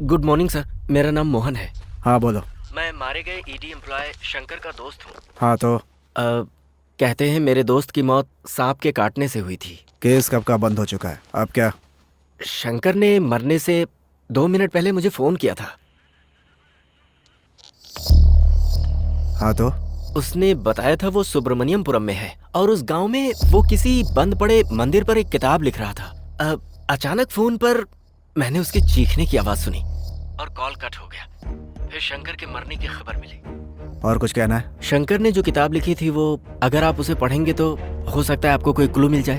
S2: गुड मॉर्निंग सर, मेरा नाम मोहन है।
S4: हाँ बोलो।
S2: मैं मारे गए ईडी एम्प्लॉय शंकर का दोस्त हूँ।
S4: हाँ तो
S2: कहते हैं मेरे दोस्त की मौत सांप के काटने से हुई थी।
S4: केस कब का बंद हो चुका है, अब क्या?
S2: शंकर ने मरने से 2 मिनट पहले मुझे फोन किया था।
S4: हाँ तो?
S2: उसने बताया था वो सुब्रमण्यमपुरम में है और उस गांव में वो किसी बंद पड़े मंदिर पर एक किताब लिख रहा था। अचानक फोन पर मैंने उसके चीखने की आवाज सुनी और कॉल कट हो गया। फिर शंकर के मरने की खबर मिली।
S4: और कुछ कहना है?
S2: शंकर ने जो किताब लिखी थी वो अगर आप उसे पढ़ेंगे तो हो सकता है आपको कोई क्लू मिल जाए।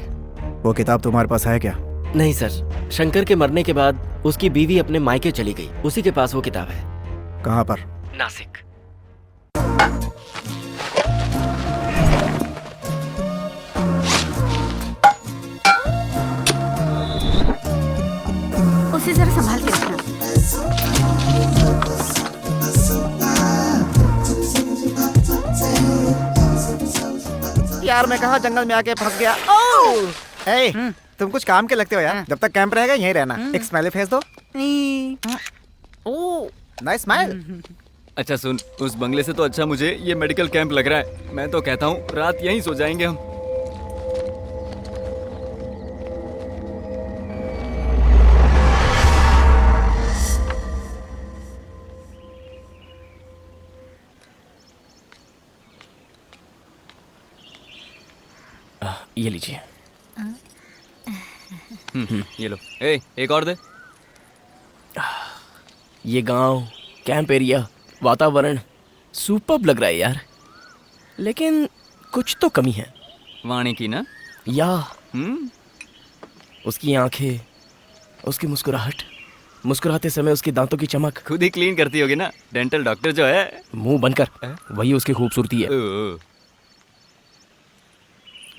S4: वो किताब तुम्हारे पास है क्या?
S2: नहीं सर, शंकर के मरने के बाद उसकी बीवी अपने मायके चली गई, उसी के पास वो किताब है।
S4: कहाँ पर?
S2: नासिक।
S5: उसे जरा संभाल के रखना।
S4: यार मैं कहाँ जंगल में आके फंस गया। तुम कुछ काम के लगते हो यार। जब तक कैंप रहेगा यहीं रहना। एक स्माइली फेस दो। Nice smile.
S8: अच्छा सुन, उस बंगले से तो अच्छा मुझे ये मेडिकल कैंप लग रहा है। मैं तो कहता हूँ रात यहीं सो जाएंगे हम।
S2: ये लीजिए।
S8: ये लो। ए, एक और दे।
S2: ये गांव, कैंप एरिया, वातावरण सुपर्ब लग रहा है यार, लेकिन कुछ तो कमी है।
S8: वाणी की ना?
S2: या उसकी आंखें, उसकी मुस्कुराहट, मुस्कुराते समय उसके दांतों की चमक।
S8: खुद ही क्लीन करती होगी ना, डेंटल डॉक्टर जो है।
S2: मुंह बंद कर, वही उसकी खूबसूरती है।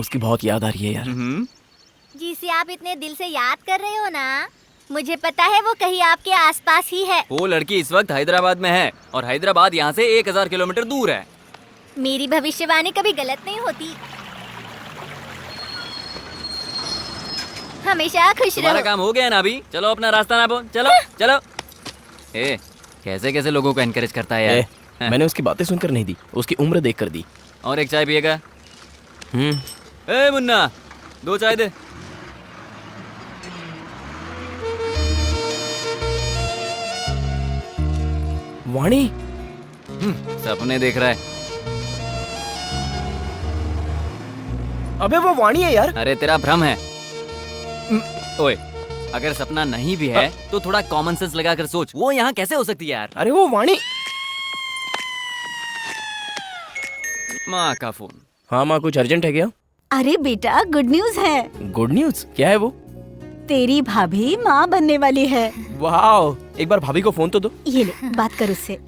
S2: उसकी बहुत याद आ रही है यार।
S9: जिसे आप इतने दिल से याद कर रहे हो ना, मुझे पता है वो कहीं आपके आसपास ही है।
S8: वो लड़की इस वक्त हैदराबाद में है और हैदराबाद यहाँ से 1000 किलोमीटर दूर है।
S9: मेरी भविष्यवाणी कभी गलत नहीं होती। हमेशा खुश
S8: तुम्हारा
S9: रहो।
S8: काम हो गया ना अभी? चलो अपना रास्ता नापो। चलो चलो। ए, कैसे कैसे लोगों को एनकरेज करता है यार।
S2: मैंने उसकी बातें सुनकर नहीं दी, उसकी उम्र देखकर दी।
S8: और एक चाय पिएगा? ए मुन्ना, 2 चाय दे।
S2: वाणी
S8: सपने देख रहा है।
S2: अबे वो वाणी है यार।
S8: अरे तेरा भ्रम है। ओए, अगर सपना नहीं भी है तो थोड़ा कॉमन सेंस लगाकर सोच, वो यहाँ कैसे हो सकती है यार?
S2: अरे वो वाणी।
S8: माँ का फोन।
S2: हाँ माँ, कुछ अर्जेंट है क्या?
S5: अरे बेटा, गुड न्यूज है।
S2: Good news? क्या है वो?
S5: तेरी भाभी माँ बनने वाली है।
S2: वाओ, एक बार भाभी को फोन तो दो।
S5: ये ले, बात कर उससे।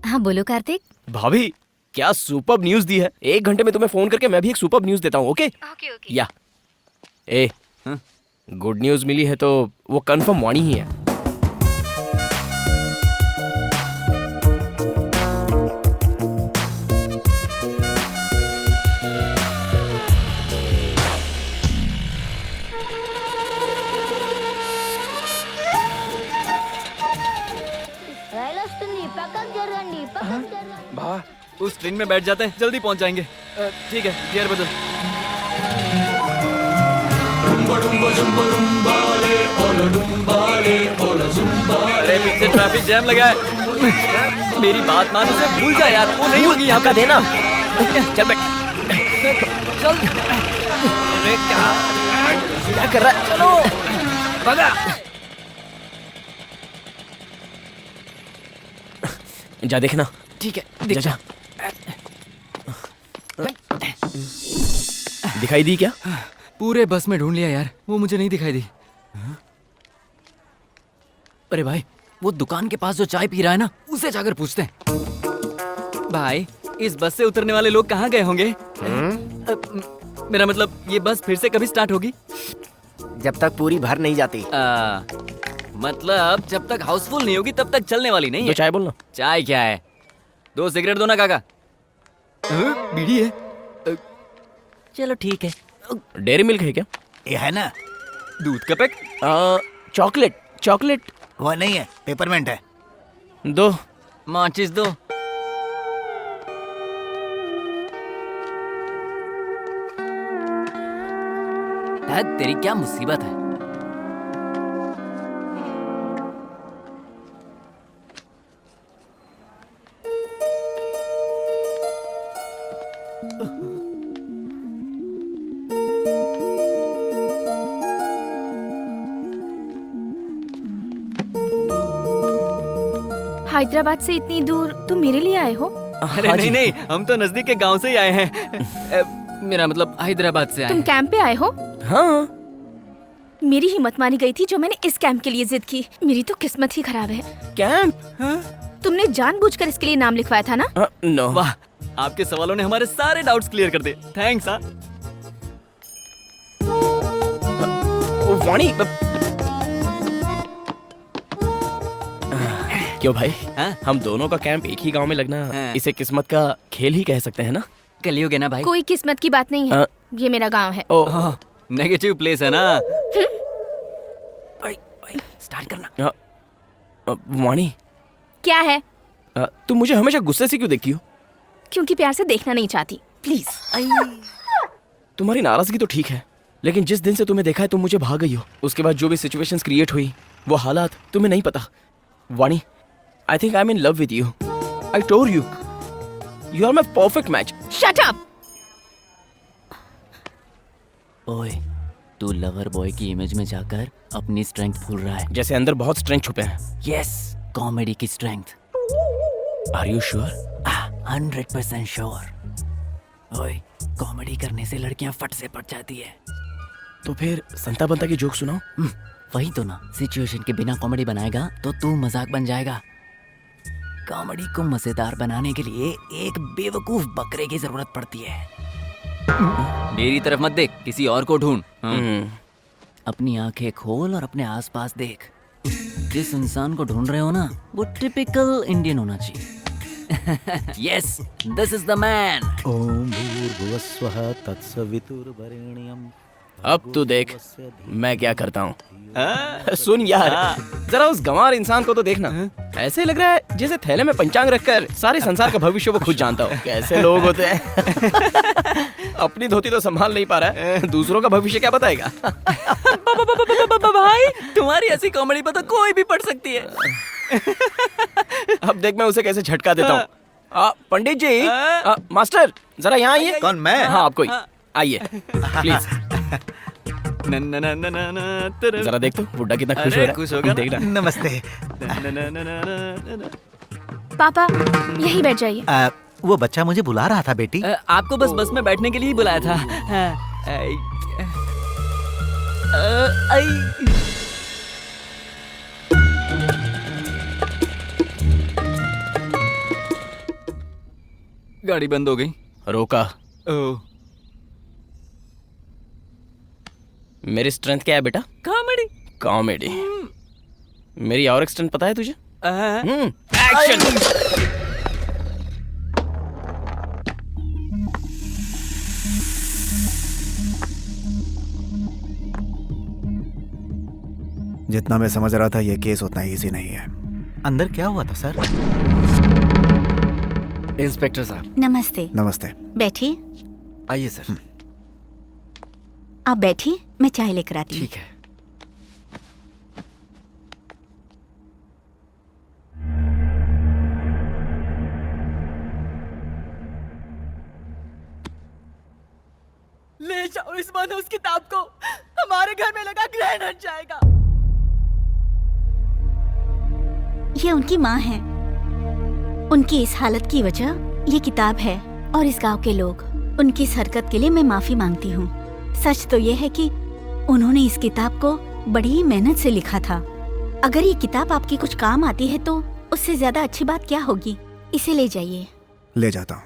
S5: हाँ बोलो कार्तिक।
S2: भाभी, क्या सुपर्ब न्यूज दी है। 1 घंटे में तुम्हें फोन करके मैं भी एक सुपर्ब न्यूज देता हूँ। Okay
S9: okay.
S2: या गुड न्यूज मिली है तो वो कंफर्म वाणी ही है।
S8: उस ट्रेन में बैठ जाते हैं, जल्दी पहुंच जाएंगे। ठीक है, गियर बदल। अरे पीछे ट्रैफिक जैम लगा है। मेरी बात मान, उसे भूल जा यार, वो नहीं होगी यहाँ
S2: का देना। चल बैठ।
S8: चल। अरे क्या कर रहा है? चलो भगा।
S2: जा देखना।
S8: ठीक है,
S2: जा जा। दिखाई दी क्या?
S8: पूरे बस में ढूंढ लिया यार, वो मुझे नहीं दिखाई दी। अरे भाई, वो दुकान के पास जो चाय पी रहा है ना, उसे जाकर पूछते हैं। भाई, इस बस से उतरने वाले लोग कहाँ गए होंगे? मेरा मतलब, ये बस फिर से कभी स्टार्ट होगी?
S12: जब तक पूरी भर नहीं जाती।
S8: मतलब जब तक हाउसफुल नहीं होगी तब तक चलने वाली नहीं है।
S2: तो चाय बोलना।
S8: चाय क्या है? 2 सिगरेट दो ना काका। बीड़ी है? चलो ठीक है।
S2: डेयरी मिल्क है क्या?
S10: ये है ना,
S8: दूध का पैक?
S2: चॉकलेट। चॉकलेट
S10: वो नहीं है, पेपरमेंट है।
S2: दो।
S8: माचिस दो। तेरी क्या मुसीबत है?
S13: हैदराबाद से इतनी दूर तुम मेरे लिए आए हो?
S8: अरे नहीं नहीं, हम तो नजदीक के गांव से ही आए हैं। मेरा मतलब हैदराबाद से आए
S13: तुम
S8: हैं।
S13: कैंप पे आए हो?
S2: हाँ।
S13: मेरी हिम्मत मानी गई थी जो मैंने इस कैंप के लिए जिद की। मेरी तो किस्मत ही खराब है।
S2: कैंप?
S13: तुमने जानबूझकर इसके लिए नाम लिखवाया था ना?
S2: नो।
S8: वाह, आपके सवालों ने हमारे सारे डाउट्स क्लियर कर दिए। थैंक्स।
S2: वाणी, क्यों भाई? हम दोनों का कैंप एक ही गांव में लगना, इसे किस्मत का खेल ही कह सकते हैं ना?
S8: कलियुग है ना भाई।
S13: कोई किस्मत की बात नहीं है। ये मेरा गांव है।
S8: नेगेटिव प्लेस है ना।
S2: स्टार्ट करना। वाणी,
S13: क्या है?
S2: तुम मुझे हमेशा गुस्से से क्यों देखती हो?
S13: क्योंकि प्यार से देखना नहीं चाहती। प्लीज।
S2: तुम्हारी नाराजगी तो ठीक है, लेकिन जिस दिन से तुम्हें देखा है तुम मुझे भाग गई हो। उसके बाद जो भी सिचुएशंस क्रिएट हुई, वो हालात तुम्हें नहीं पता। वाणी, I think I'm in love with you. I told you. You are my perfect match.
S13: Shut up.
S14: ओए, तू लवर बॉय की इमेज में जाकर अपनी स्ट्रेंथ भूल रहा है।
S2: जैसे अंदर बहुत स्ट्रेंथ छुपे हैं।
S14: यस, कॉमेडी की strength.
S2: Are you sure?
S14: 100% sure. ओए, कॉमेडी करने से लड़कियां फट से पट जाती है।
S2: तो फिर संता बंता की जोक सुनाओ।
S14: वही तो ना, सिचुएशन के बिना कॉमेडी बनाएगा तो तू मजाक बन जाएगा। कॉमेडी को मजेदार बनाने के लिए एक बेवकूफ बकरे की जरूरत पड़ती है। मेरी तरफ मत देख, किसी और को ढूंढ। अपनी आंखें खोल और अपने आसपास देख। जिस इंसान को ढूंढ रहे हो ना, वो टिपिकल इंडियन होना चाहिए। Yes, this is the man.
S3: ओम भूर्भुवस्वः तत्सवितुर्वरेण्यं।
S2: अब तू देख मैं क्या करता हूँ। सुन यार, जरा उस गंवार इंसान को तो देखना। ऐसे लग रहा है जैसे थैले में पंचांग रखकर सारे संसार का भविष्य वो खुद जानता हो। कैसे लोग होते हैं। अपनी धोती तो संभाल नहीं पा रहा है, दूसरों का भविष्य क्या बताएगा।
S14: भाई, तुम्हारी ऐसी कॉमेडी पर तो कोई भी पढ़ सकती है।
S2: अब देख मैं उसे कैसे झटका देता हूँ। पंडित जी, मास्टर जरा यहाँ आइए।
S3: कौन, मैं?
S2: हाँ आप कोई आइए प्लीज। जरा देख तो बुड्ढा कितना खुश हो रहा है।
S10: खुश होगा।
S2: देखना।
S10: नमस्ते।
S13: पापा यहीं बैठ जाइए।
S10: वो बच्चा मुझे बुला रहा था बेटी।
S14: आपको बस में बैठने के लिए ही बुलाया था।
S8: गाड़ी बंद हो गई।
S2: रोका। मेरी स्ट्रेंथ क्या है बेटा?
S14: कॉमेडी।
S2: कॉमेडी। मेरी और एक स्ट्रेंथ पता है तुझे? एक्शन।
S4: जितना मैं समझ रहा था ये केस उतना इजी नहीं है।
S10: अंदर क्या हुआ था सर?
S3: इंस्पेक्टर साहब।
S5: नमस्ते।
S4: नमस्ते।
S5: बैठिए।
S3: आइए सर।
S5: आप बैठिए, मैं चाय लेकर आती हूँ।
S3: ठीक है।
S14: ले जाओ इस मनहूस किताब को, हमारे घर में लगा ग्रहण हट जाएगा।
S5: ये उनकी माँ है। उनकी इस हालत की वजह ये किताब है और इस गांव के लोग। उनकी इस हरकत के लिए मैं माफी मांगती हूँ। सच तो ये है कि उन्होंने इस किताब को बड़ी मेहनत से लिखा था। अगर ये किताब आपकी कुछ काम आती है तो उससे ज्यादा अच्छी बात क्या होगी। इसे ले जाइए।
S4: ले जाता हूँ।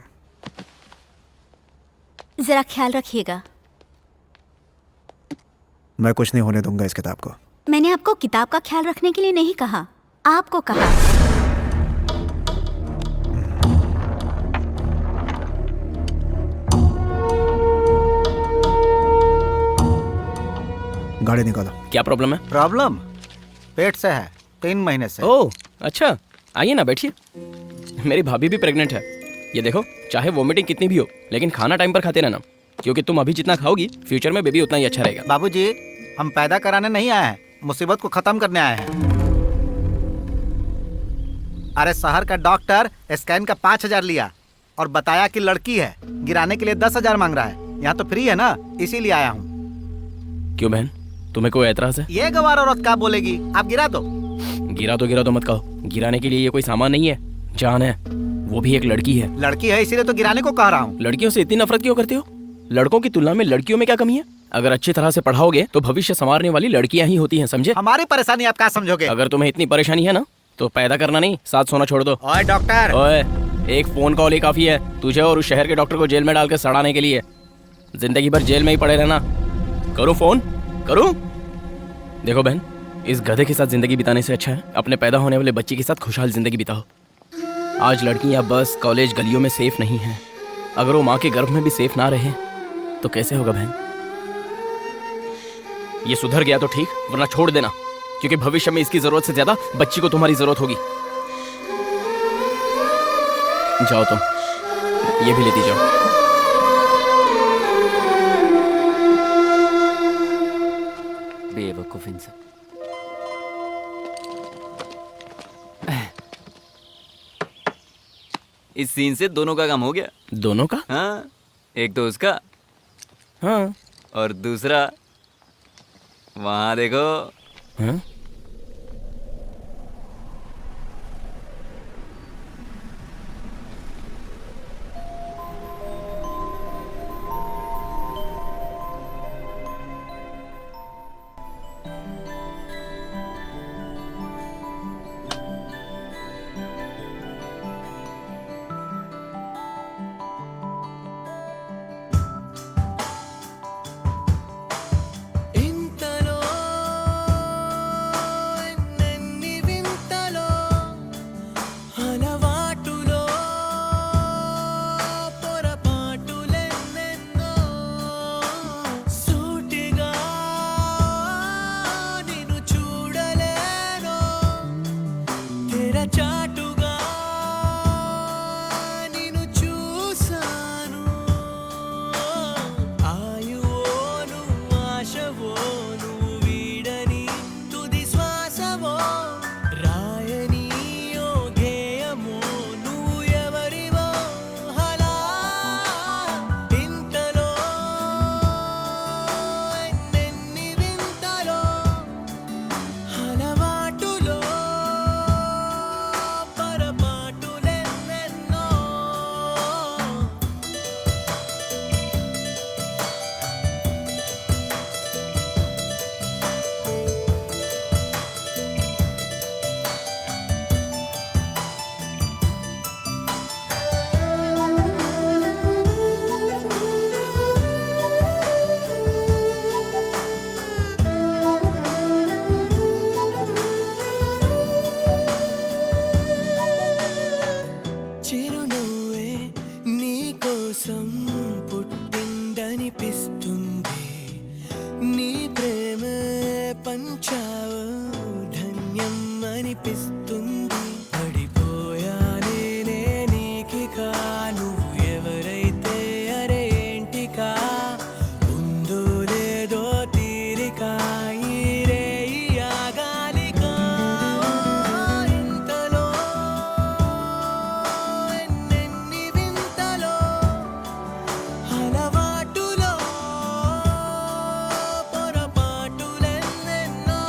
S5: जरा ख्याल रखिएगा।
S4: मैं कुछ नहीं होने दूंगा इस किताब को।
S5: मैंने आपको किताब का ख्याल रखने के लिए नहीं कहा, आपको कहा।
S4: गाड़ी निकालो।
S2: क्या प्रॉब्लम है?
S10: प्रॉब्लम पेट से है, 3 महीने से।
S2: ओह अच्छा, आइए ना बैठिए। मेरी भाभी भी प्रेग्नेंट है। ये देखो, चाहे वोमिटिंग कितनी भी हो लेकिन खाना टाइम पर खाते रहना, क्योंकि तुम अभी जितना खाओगी फ्यूचर में बेबी उतना ही अच्छा रहेगा।
S10: बाबूजी, हम पैदा कराने नहीं आए हैं, मुसीबत को खत्म करने आए हैं। अरे शहर का डॉक्टर स्कैन का 5,000 लिया और बताया कि लड़की है। गिराने के लिए 10,000 मांग रहा है। यहाँ तो फ्री है ना, इसीलिए आया हूँ।
S2: क्यों बहन, तुम्हें कोई एतराज है?
S10: ये गवार औरत क्या बोलेगी? आप गिरा दो।
S2: गिरा तो मत कहो। गिराने के लिए ये कोई सामान नहीं है, जान है। वो भी एक लड़की है।
S10: लड़की है इसीलिए तो गिराने को कह रहा हूँ।
S2: लड़कियों से इतनी नफरत क्यों करते हो? लड़कों की तुलना में लड़कियों में क्या कमी है? अगर अच्छी तरह से पढ़ाओगे तो भविष्य संवारने वाली लड़कियां ही होती हैं, समझे?
S10: हमारी परेशानी आप क्या समझोगे?
S2: अगर तुम्हें इतनी परेशानी है ना तो पैदा करना नहीं, साथ सोना छोड़ दो।
S10: ओए डॉक्टर।
S2: ओए, एक फोन कॉल ही काफी है तुझे और उस शहर के डॉक्टर को जेल में डालकर सड़ाने के लिए। जिंदगी भर जेल में ही पड़े रहना। करूं फोन? करूं? देखो बहन, इस गधे के साथ जिंदगी बिताने से अच्छा है अपने पैदा होने वाले बच्चे के साथ खुशहाल जिंदगी बिताओ। आज लड़कियां बस कॉलेज गलियों में सेफ नहीं हैं। अगर वो माँ के गर्भ में भी सेफ ना रहे तो कैसे होगा बहन? ये सुधर गया तो ठीक, वरना छोड़ देना, क्योंकि भविष्य में इसकी जरूरत से ज्यादा बच्ची को तुम्हारी जरूरत होगी। जाओ तुम, ये भी लेती जाओ।
S14: बेवकूफ इंसान। इस सीन से दोनों का काम हो गया।
S2: दोनों का?
S14: हाँ, एक तो उसका,
S2: हाँ,
S8: और दूसरा वहां देखो।
S2: हाँ?
S11: ఇంతలో ఎన్నెన్ని వింతలో అలవాటులో పొరపాటులెన్నెన్నో సూటిగా నిన్ను చూడలేను తెరచాటుగా నిన్ను చూసాను ఆయువోను ఆశవో నువ్వు వీడని తుది శ్వాసవో రాయని ఓ గేయమో నువ్వు ఎవరివో హలా ఇంతలో ఎన్నెన్ని వింతలో అలవాటులో పొరపాటులెన్నెన్నో చిరునవ్వే నీ కోసం పుట్టిందనిపిస్తుంది నీ ప్రేమ పంచావు ధన్యం అనిపిస్తుంది పడిపోయానే నీకిక నువ్వు ఎవరైతే అరే ఏంటికా ఉందో లేదో తీరిక ఈ రేయి ఆగాలికా ఇంతలో ఎన్నెన్ని వింతలో అలవాటులో పొరపాటులెన్నెన్నో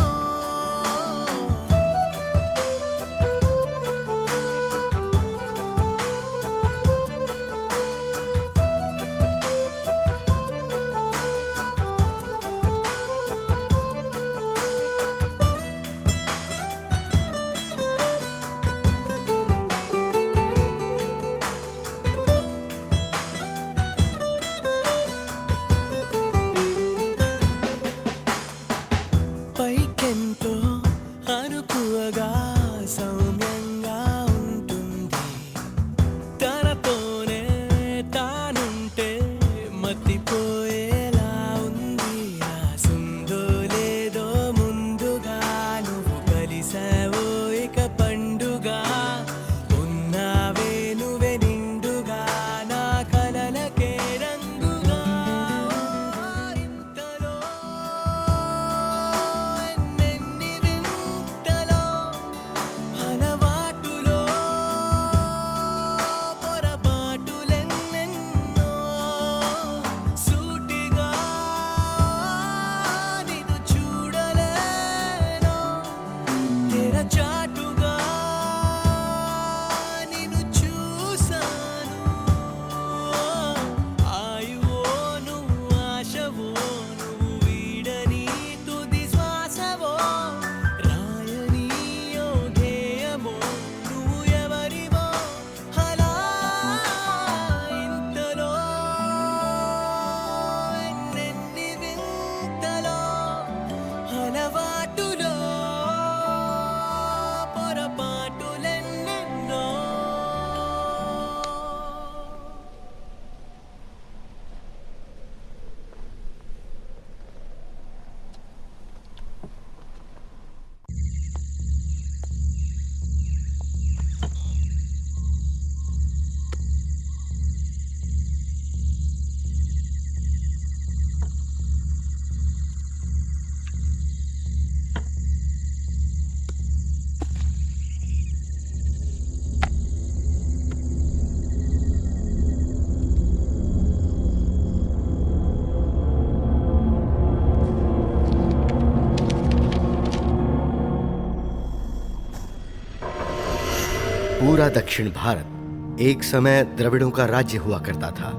S3: पूरा दक्षिण भारत एक समय द्रविड़ों का राज्य हुआ करता था।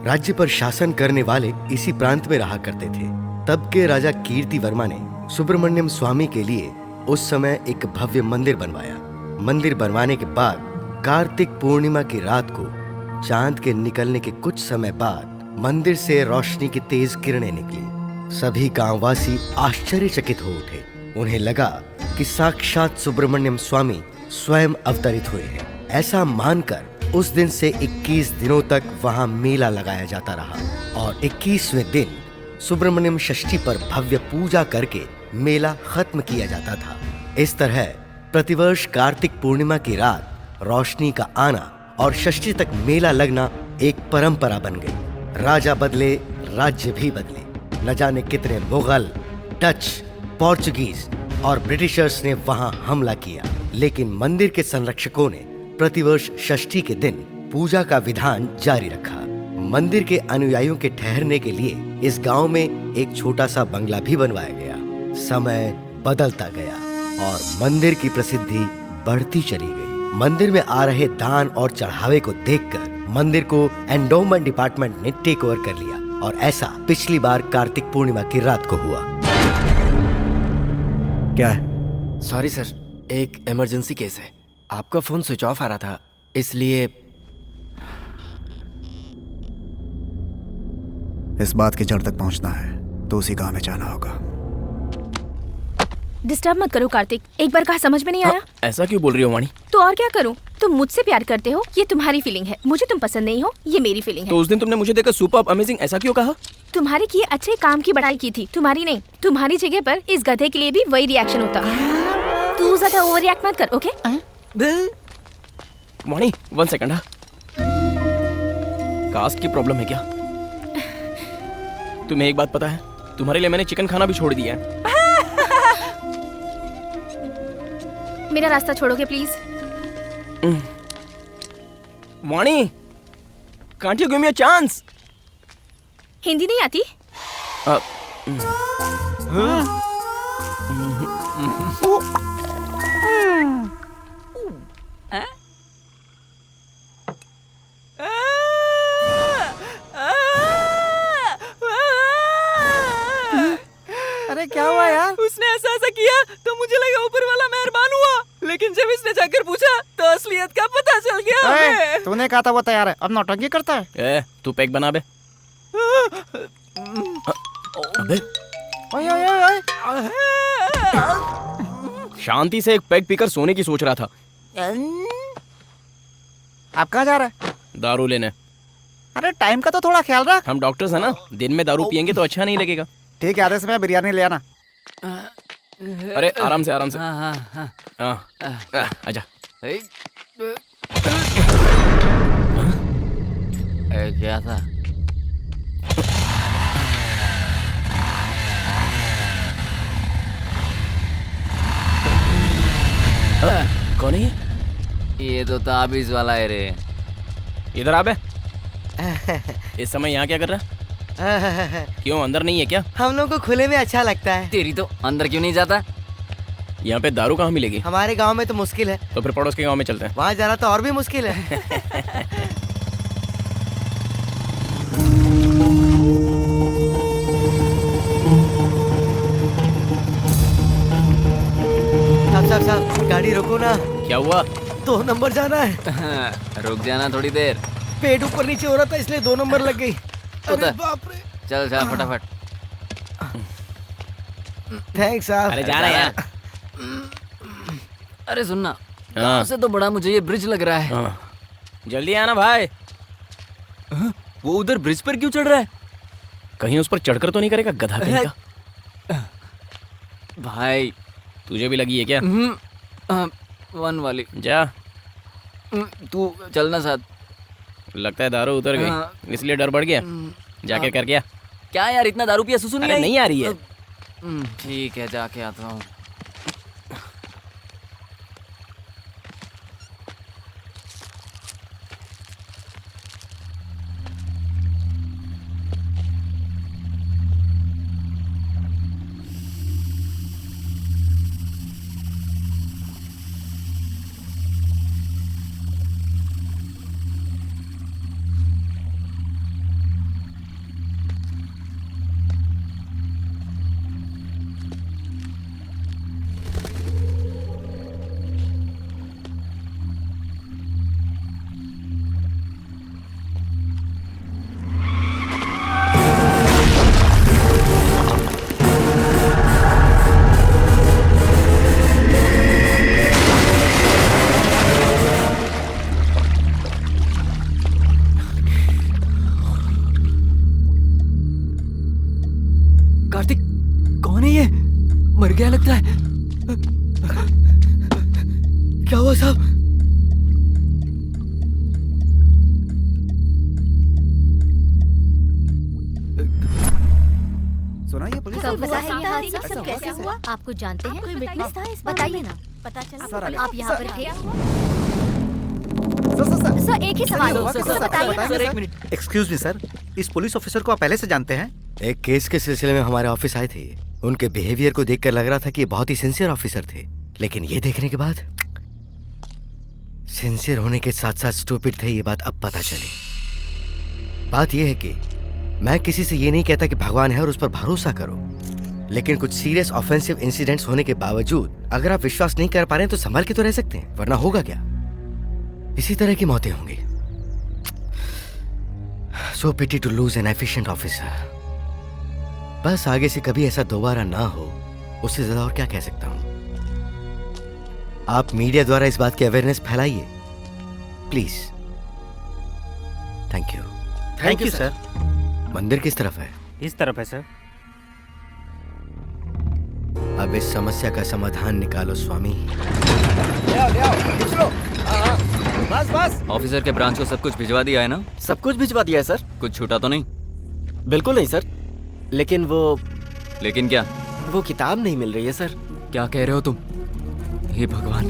S3: राज्य पर शासन करने वाले इसी प्रांत में रहा करते थे। तब के राजा कीर्ति वर्मा ने सुब्रमण्यम स्वामी के लिए उस समय एक भव्य मंदिर बनवाया। मंदिर बनवाने के बाद कार्तिक पूर्णिमा की रात को चांद के निकलने के कुछ समय बाद मंदिर से रोशनी की तेज किरणें निकली। सभी गांववासी आश्चर्यचकित हो उठे। उन्हें लगा कि साक्षात सुब्रमण्यम स्वामी स्वयं अवतरित हुए हैं। ऐसा मानकर उस दिन से 21 दिनों तक वहां मेला लगाया जाता रहा और 21वें दिन सुब्रमण्यम षष्ठी पर भव्य पूजा करके मेला खत्म किया जाता था। इस तरह प्रतिवर्ष कार्तिक पूर्णिमा की रात रोशनी का आना और षष्ठी तक मेला लगना एक परंपरा बन गई। राजा बदले, राज्य भी बदले। न जाने कितने मुगल, डच, पोर्चुगीज और ब्रिटिशर्स ने वहां हमला किया, लेकिन मंदिर के संरक्षकों ने प्रतिवर्ष षष्ठी के दिन पूजा का विधान जारी रखा। मंदिर के अनुयायियों के ठहरने के लिए इस गांव में एक छोटा सा बंगला भी बनवाया गया। समय बदलता गया और मंदिर की प्रसिद्धि बढ़ती चली गई। मंदिर में आ रहे दान और चढ़ावे को देखकर मंदिर को एंडोमेंट डिपार्टमेंट ने टेक ओवर कर लिया और ऐसा पिछली बार कार्तिक पूर्णिमा की रात को हुआ।
S10: क्या है?
S2: सॉरी सर, एक इमरजेंसी केस है। आपका फोन स्विच ऑफ आ रहा था, इसलिए।
S10: इस बात की जड़ तक पहुंचना है तो उसी गांव में जाना होगा।
S13: डिस्टर्ब मत करो कार्तिक, एक बार कहा समझ में नहीं आया।
S2: ऐसा क्यों बोल रही हो वाणी?
S13: तो और क्या करूं? तुम मुझसे प्यार करते हो, ये तुम्हारी फीलिंग है। मुझे तुम पसंद नहीं हो, ये मेरी फीलिंग है।
S2: तो उस दिन तुमने मुझे देखकर सुपर्ब, अमेजिंग ऐसा क्यों कहा?
S13: तुम्हारे किए अच्छे काम की बड़ाई की थी, तुम्हारी नहीं। तुम्हारी जगह पर इस गधे के लिए भी वही रिएक्शन होता। तू ज्यादा ओवर रिएक्ट मत कर, ओके?
S2: वाणी, 1 सेकंड। कास्ट की प्रॉब्लम है क्या? तुम्हें एक बात पता है, तुम्हारे लिए मैंने चिकन खाना भी छोड़ दिया है।
S13: मेरा रास्ता छोड़ोगे please?
S2: Vani, can't you give me a chance?
S13: Hindi नहीं आती?
S6: अरे क्या हुआ यार?
S8: उसने ऐसा किया तो मुझे लगा ऊपर वाला मेहरबान हुआ, लेकिन जब इसने जाकर पूछा तो असलियत का पता चल गया हमें।
S10: तूने कहा था वो तैयार है, अब नौटंकी करता है।
S2: तू पैक बना बे। अबे
S10: ओए ओए ओए,
S2: शांति से एक पैक पीकर सोने की सोच रहा था।
S10: आप कहाँ जा रहे हैं?
S2: दारू लेने।
S10: अरे टाइम का तो थोड़ा ख्याल रख।
S2: हम डॉक्टर्स हैं ना, दिन में दारू पियेंगे तो अच्छा नहीं लगेगा।
S10: ठीक है, आधे समय बिरयानी ले आना।
S2: अरे आराम से आराम से। आजा।
S14: क्या था?
S2: कौन है
S14: ये तो ताबीज वाला है रे।
S2: इधर आ बे। इस समय यहाँ क्या कर रहा है? क्यों, अंदर नहीं है क्या?
S15: हम लोग को खुले में अच्छा लगता है।
S14: तेरी तो अंदर क्यों नहीं जाता?
S2: यहाँ पे दारू कहाँ मिलेगी?
S15: हमारे गांव में तो मुश्किल है।
S2: तो फिर पड़ोस के गांव में चलते हैं।
S15: वहाँ जाना तो और भी मुश्किल है। साहब, गाड़ी रोको ना।
S2: क्या हुआ?
S15: 2 नंबर जाना है।
S14: रुक जाना थोड़ी देर।
S15: पेट ऊपर नीचे हो रहा था इसलिए 2 नंबर लग गई। अरे बाप रे।
S14: चल जा फटाफट।
S15: थैंक्स साहब।
S2: अरे जा रहा है यार।
S14: अरे सुनना, गाँव से तो बड़ा मुझे ये ब्रिज लग रहा है।
S2: जल्दी आना भाई।
S14: वो उधर ब्रिज पर क्यों चढ़ रहा है?
S2: कहीं उस पर चढ़कर तो नहीं करेगा गधा कहीं का?
S14: भाई
S2: तुझे भी लगी है क्या?
S14: 1 वाली।
S2: जा।
S14: तू चलना साथ।
S2: लगता है दारू उतर गई, इसलिए डर बढ़ गया। जाके कर गया।
S14: क्या यार, इतना दारू पिया सुसु नहीं आई?
S2: नहीं आ रही है।
S14: ठीक है, जाके आता हूँ।
S8: लगता है।
S3: क्या हुआ साहब?
S10: सुना ये पुलिस
S9: कब हुआ है
S13: कैसा
S9: ये
S13: हुआ?
S9: हादसा?
S13: कैसा
S9: सब कैसे
S13: हुआ?
S9: हुआ? आपको जानते हैं?
S13: कोई विटनेस था इस
S9: बताइए ना।
S13: पता चला
S10: सर,
S9: आप यहाँ पर थे?
S13: सर एक ही सवाल
S10: हुआ,
S13: सर,
S10: सर,
S13: बताइए
S10: बताइए,
S13: ना।
S10: सर। एक्सक्यूज मी सर, इस पुलिस ऑफिसर को आप पहले से जानते हैं?
S3: एक केस के सिलसिले में हमारे ऑफिस आए थे। उनके बिहेवियर को देखकर लग रहा था कि ये बहुत ही सिंसियर ऑफिसर थे, लेकिन ये देखने के बाद सिंसियर होने के साथ साथ स्टूपिड थे, ये बात अब पता चली। बात यह है कि मैं किसी से ये नहीं कहता कि भगवान है और उस पर भरोसा करो, लेकिन कुछ सीरियस ऑफेंसिव इंसिडेंट्स होने के बावजूद अगर आप विश्वास नहीं कर पा रहे हैं तो संभल के तो रह सकते हैं, वरना होगा क्या? इसी तरह की मौतें होंगी। So pity to lose an efficient officer. बस आगे से कभी ऐसा दोबारा ना हो, उससे ज्यादा और क्या कह सकता हूं। आप मीडिया द्वारा इस बात की अवेयरनेस फैलाइए please. Thank you.
S10: Thank you sir.
S3: मंदिर किस तरफ है?
S10: इस तरफ है सर।
S3: अब इस समस्या का समाधान निकालो स्वामी।
S15: बस बस।
S8: ऑफिसर के ब्रांच को सब कुछ भिजवा दिया है ना?
S7: सब कुछ भिजवा दिया है सर।
S8: कुछ छूटा तो नहीं?
S7: बिल्कुल नहीं सर, लेकिन
S8: लेकिन क्या?
S7: वो किताब नहीं मिल रही है सर।
S8: क्या कह रहे हो तुम? हे भगवान,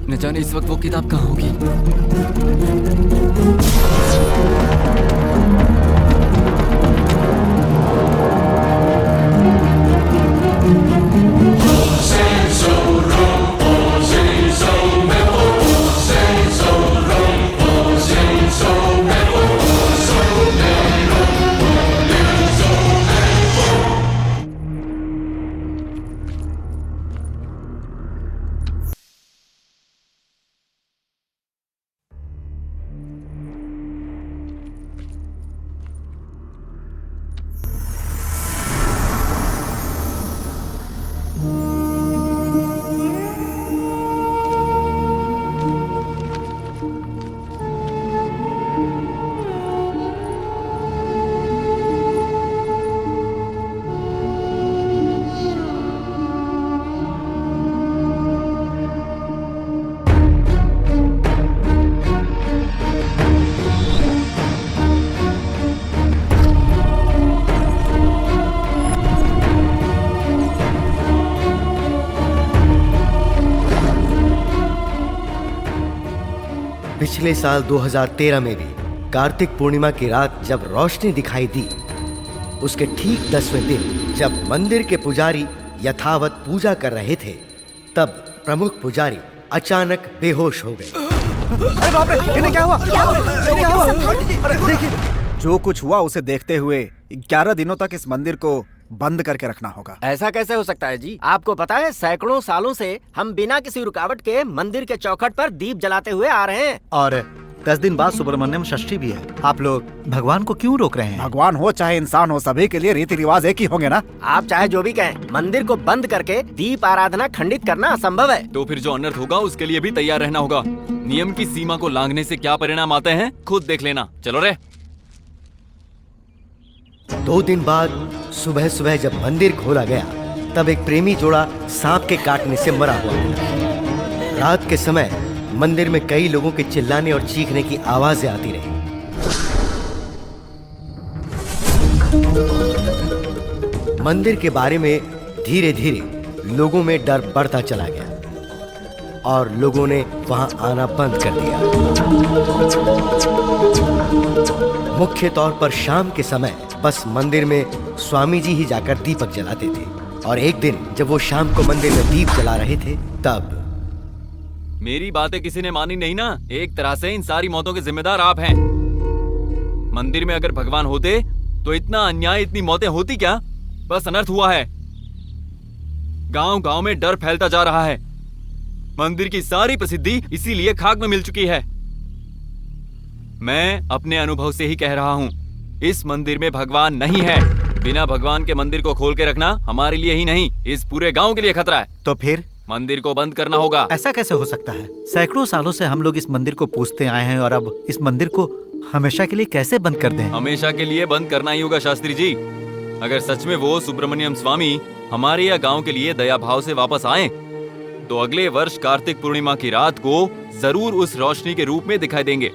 S8: न जाने इस वक्त वो किताब कहाँ होगी।
S3: पिछले साल 2013 में भी कार्तिक पूर्णिमा की रात जब रोशनी दिखाई दी, उसके ठीक 10वें दिन जब मंदिर के पुजारी यथावत पूजा कर रहे थे, तब प्रमुख पुजारी अचानक बेहोश हो गए।
S10: अरे बाप रे, इन्हें क्या हुआ? क्या हुआ? देखिए, जो कुछ हुआ उसे देखते हुए 11 दिनों तक इस मंदिर को बंद करके रखना होगा।
S12: ऐसा कैसे हो सकता है जी? आपको पता है सैकड़ों सालों से हम बिना किसी रुकावट के मंदिर के चौखट पर दीप जलाते हुए आ रहे हैं।
S10: और 10 दिन बाद सुब्रमण्यम षष्ठी भी है। आप लोग भगवान को क्यों रोक रहे हैं? भगवान हो चाहे इंसान हो, सभी के लिए रीति रिवाज एक ही होंगे ना?
S12: आप चाहे जो भी कहें, मंदिर को बंद करके दीप आराधना खंडित करना असंभव है।
S8: तो फिर जो अनर्थ होगा उसके लिए भी तैयार रहना होगा। नियम की सीमा को लांघने से क्या परिणाम आते हैं खुद देख लेना। चलो रे।
S3: 2 दिन बाद सुबह सुबह जब मंदिर खोला गया, तब एक प्रेमी जोड़ा सांप के काटने से मरा हुआ था। रात के समय मंदिर में कई लोगों के चिल्लाने और चीखने की आवाजें आती रही। मंदिर के बारे में धीरे धीरे लोगों में डर बढ़ता चला गया और लोगों ने वहां आना बंद कर दिया। मुख्य तौर पर शाम के समय बस मंदिर में स्वामी जी ही जाकर दीपक जलाते थे, और एक दिन जब वो शाम को मंदिर में दीप जला रहे थे, तब
S8: मेरी बातें किसी ने मानी नहीं ना। एक तरह से इन सारी मौतों के जिम्मेदार आप हैं। मंदिर में अगर भगवान होते तो इतना अन्याय, इतनी मौतें होती क्या? बस अनर्थ हुआ है। गांव-गांव में डर फैलता जा रहा है। मंदिर की सारी प्रसिद्धि इसीलिए खाक में मिल चुकी है। मैं अपने अनुभव से ही कह रहा हूँ, इस मंदिर में भगवान नहीं है। बिना भगवान के मंदिर को खोल के रखना हमारे लिए ही नहीं, इस पूरे गांव के लिए खतरा है।
S10: तो फिर
S8: मंदिर को बंद करना होगा।
S10: ऐसा कैसे हो सकता है? सैकड़ों सालों से हम लोग इस मंदिर को पूजते आए हैं, और अब इस मंदिर को हमेशा के लिए कैसे बंद कर दें?
S8: हमेशा के लिए बंद करना ही होगा शास्त्री जी। अगर सच में वो सुब्रमण्यम स्वामी हमारे या गांव के लिए दया भाव से वापस आएं, तो अगले वर्ष कार्तिक पूर्णिमा की रात को जरूर उस रोशनी के रूप में दिखाई देंगे।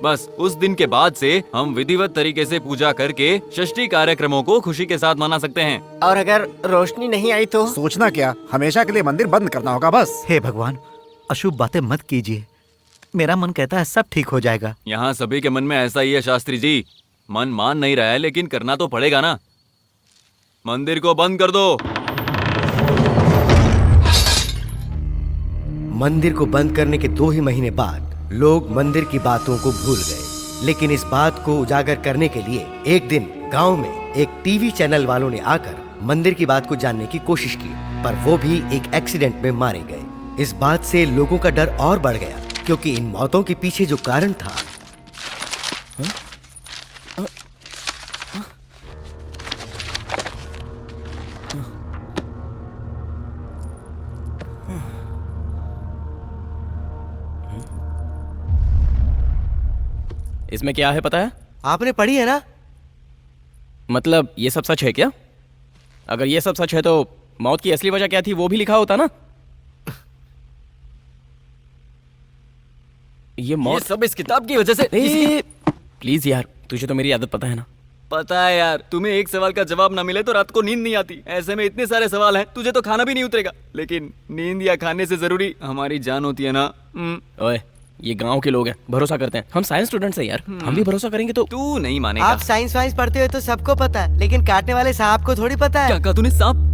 S8: बस उस दिन के बाद से हम विधिवत तरीके से पूजा करके षष्ठी कार्यक्रमों को खुशी के साथ मना सकते हैं।
S12: और अगर रोशनी नहीं आई तो?
S10: सोचना क्या, हमेशा के लिए मंदिर बंद करना होगा बस। हे भगवान, अशुभ बातें मत कीजिए। मेरा मन कहता है सब ठीक हो जाएगा।
S8: यहाँ सभी के मन में ऐसा ही है शास्त्री जी। मन मान नहीं रहा है, लेकिन करना तो पड़ेगा ना। मंदिर को बंद कर दो।
S3: मंदिर को बंद करने के 2 ही महीने बाद लोग मंदिर की बातों को भूल गए, लेकिन इस बात को उजागर करने के लिए एक दिन गांव में एक टीवी चैनल वालों ने आकर मंदिर की बात को जानने की कोशिश की, पर वो भी एक एक्सीडेंट में मारे गए। इस बात से लोगों का डर और बढ़ गया, क्योंकि इन मौतों के पीछे जो कारण था
S2: इसमें क्या है पता है?
S3: आपने पढ़ी है ना?
S2: मतलब ये सब सच है क्या? अगर ये सब सच है तो मौत की असली वजह क्या थी वो भी लिखा होता ना। ये मौत
S8: सब इस किताब की वजह से।
S2: प्लीज यार, तुझे तो मेरी आदत पता है ना।
S8: पता है यार, तुम्हें एक सवाल का जवाब ना मिले तो रात को नींद नहीं आती। ऐसे में इतने सारे सवाल हैं, तुझे तो खाना भी नहीं उतरेगा। लेकिन नींद या खाने से जरूरी हमारी जान होती है ना।
S2: ओए, ये गांव के लोग हैं, भरोसा करते हैं। हम साइंस स्टूडेंट्स हैं यार, हम भी भरोसा करेंगे तो।
S8: तू नहीं मानेगा।
S6: आप साइंस वाइंस पढ़ते हो तो सबको पता है, लेकिन काटने वाले सांप को थोड़ी पता है।
S8: क्या कहा तूने? सांप?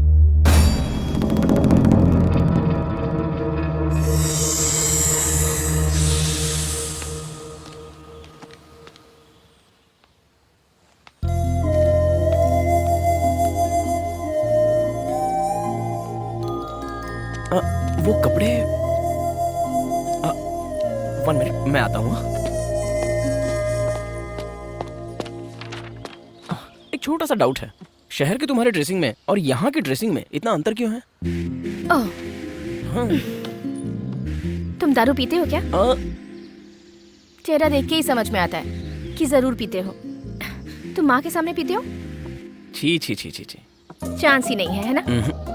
S2: वो कपड़े 1 मिनट, मैं आता हूँ। एक छोटा सा डाउट है, शहर के तुम्हारे ड्रेसिंग में और यहाँ की ड्रेसिंग में इतना अंतर क्यों है?
S13: ओह, तुम दारू पीते हो क्या? चेहरा देख के ही समझ में आता है कि जरूर पीते हो। तुम माँ के सामने पीते हो?
S2: छी छी छी छी छी।
S13: चांस ही नहीं है ना?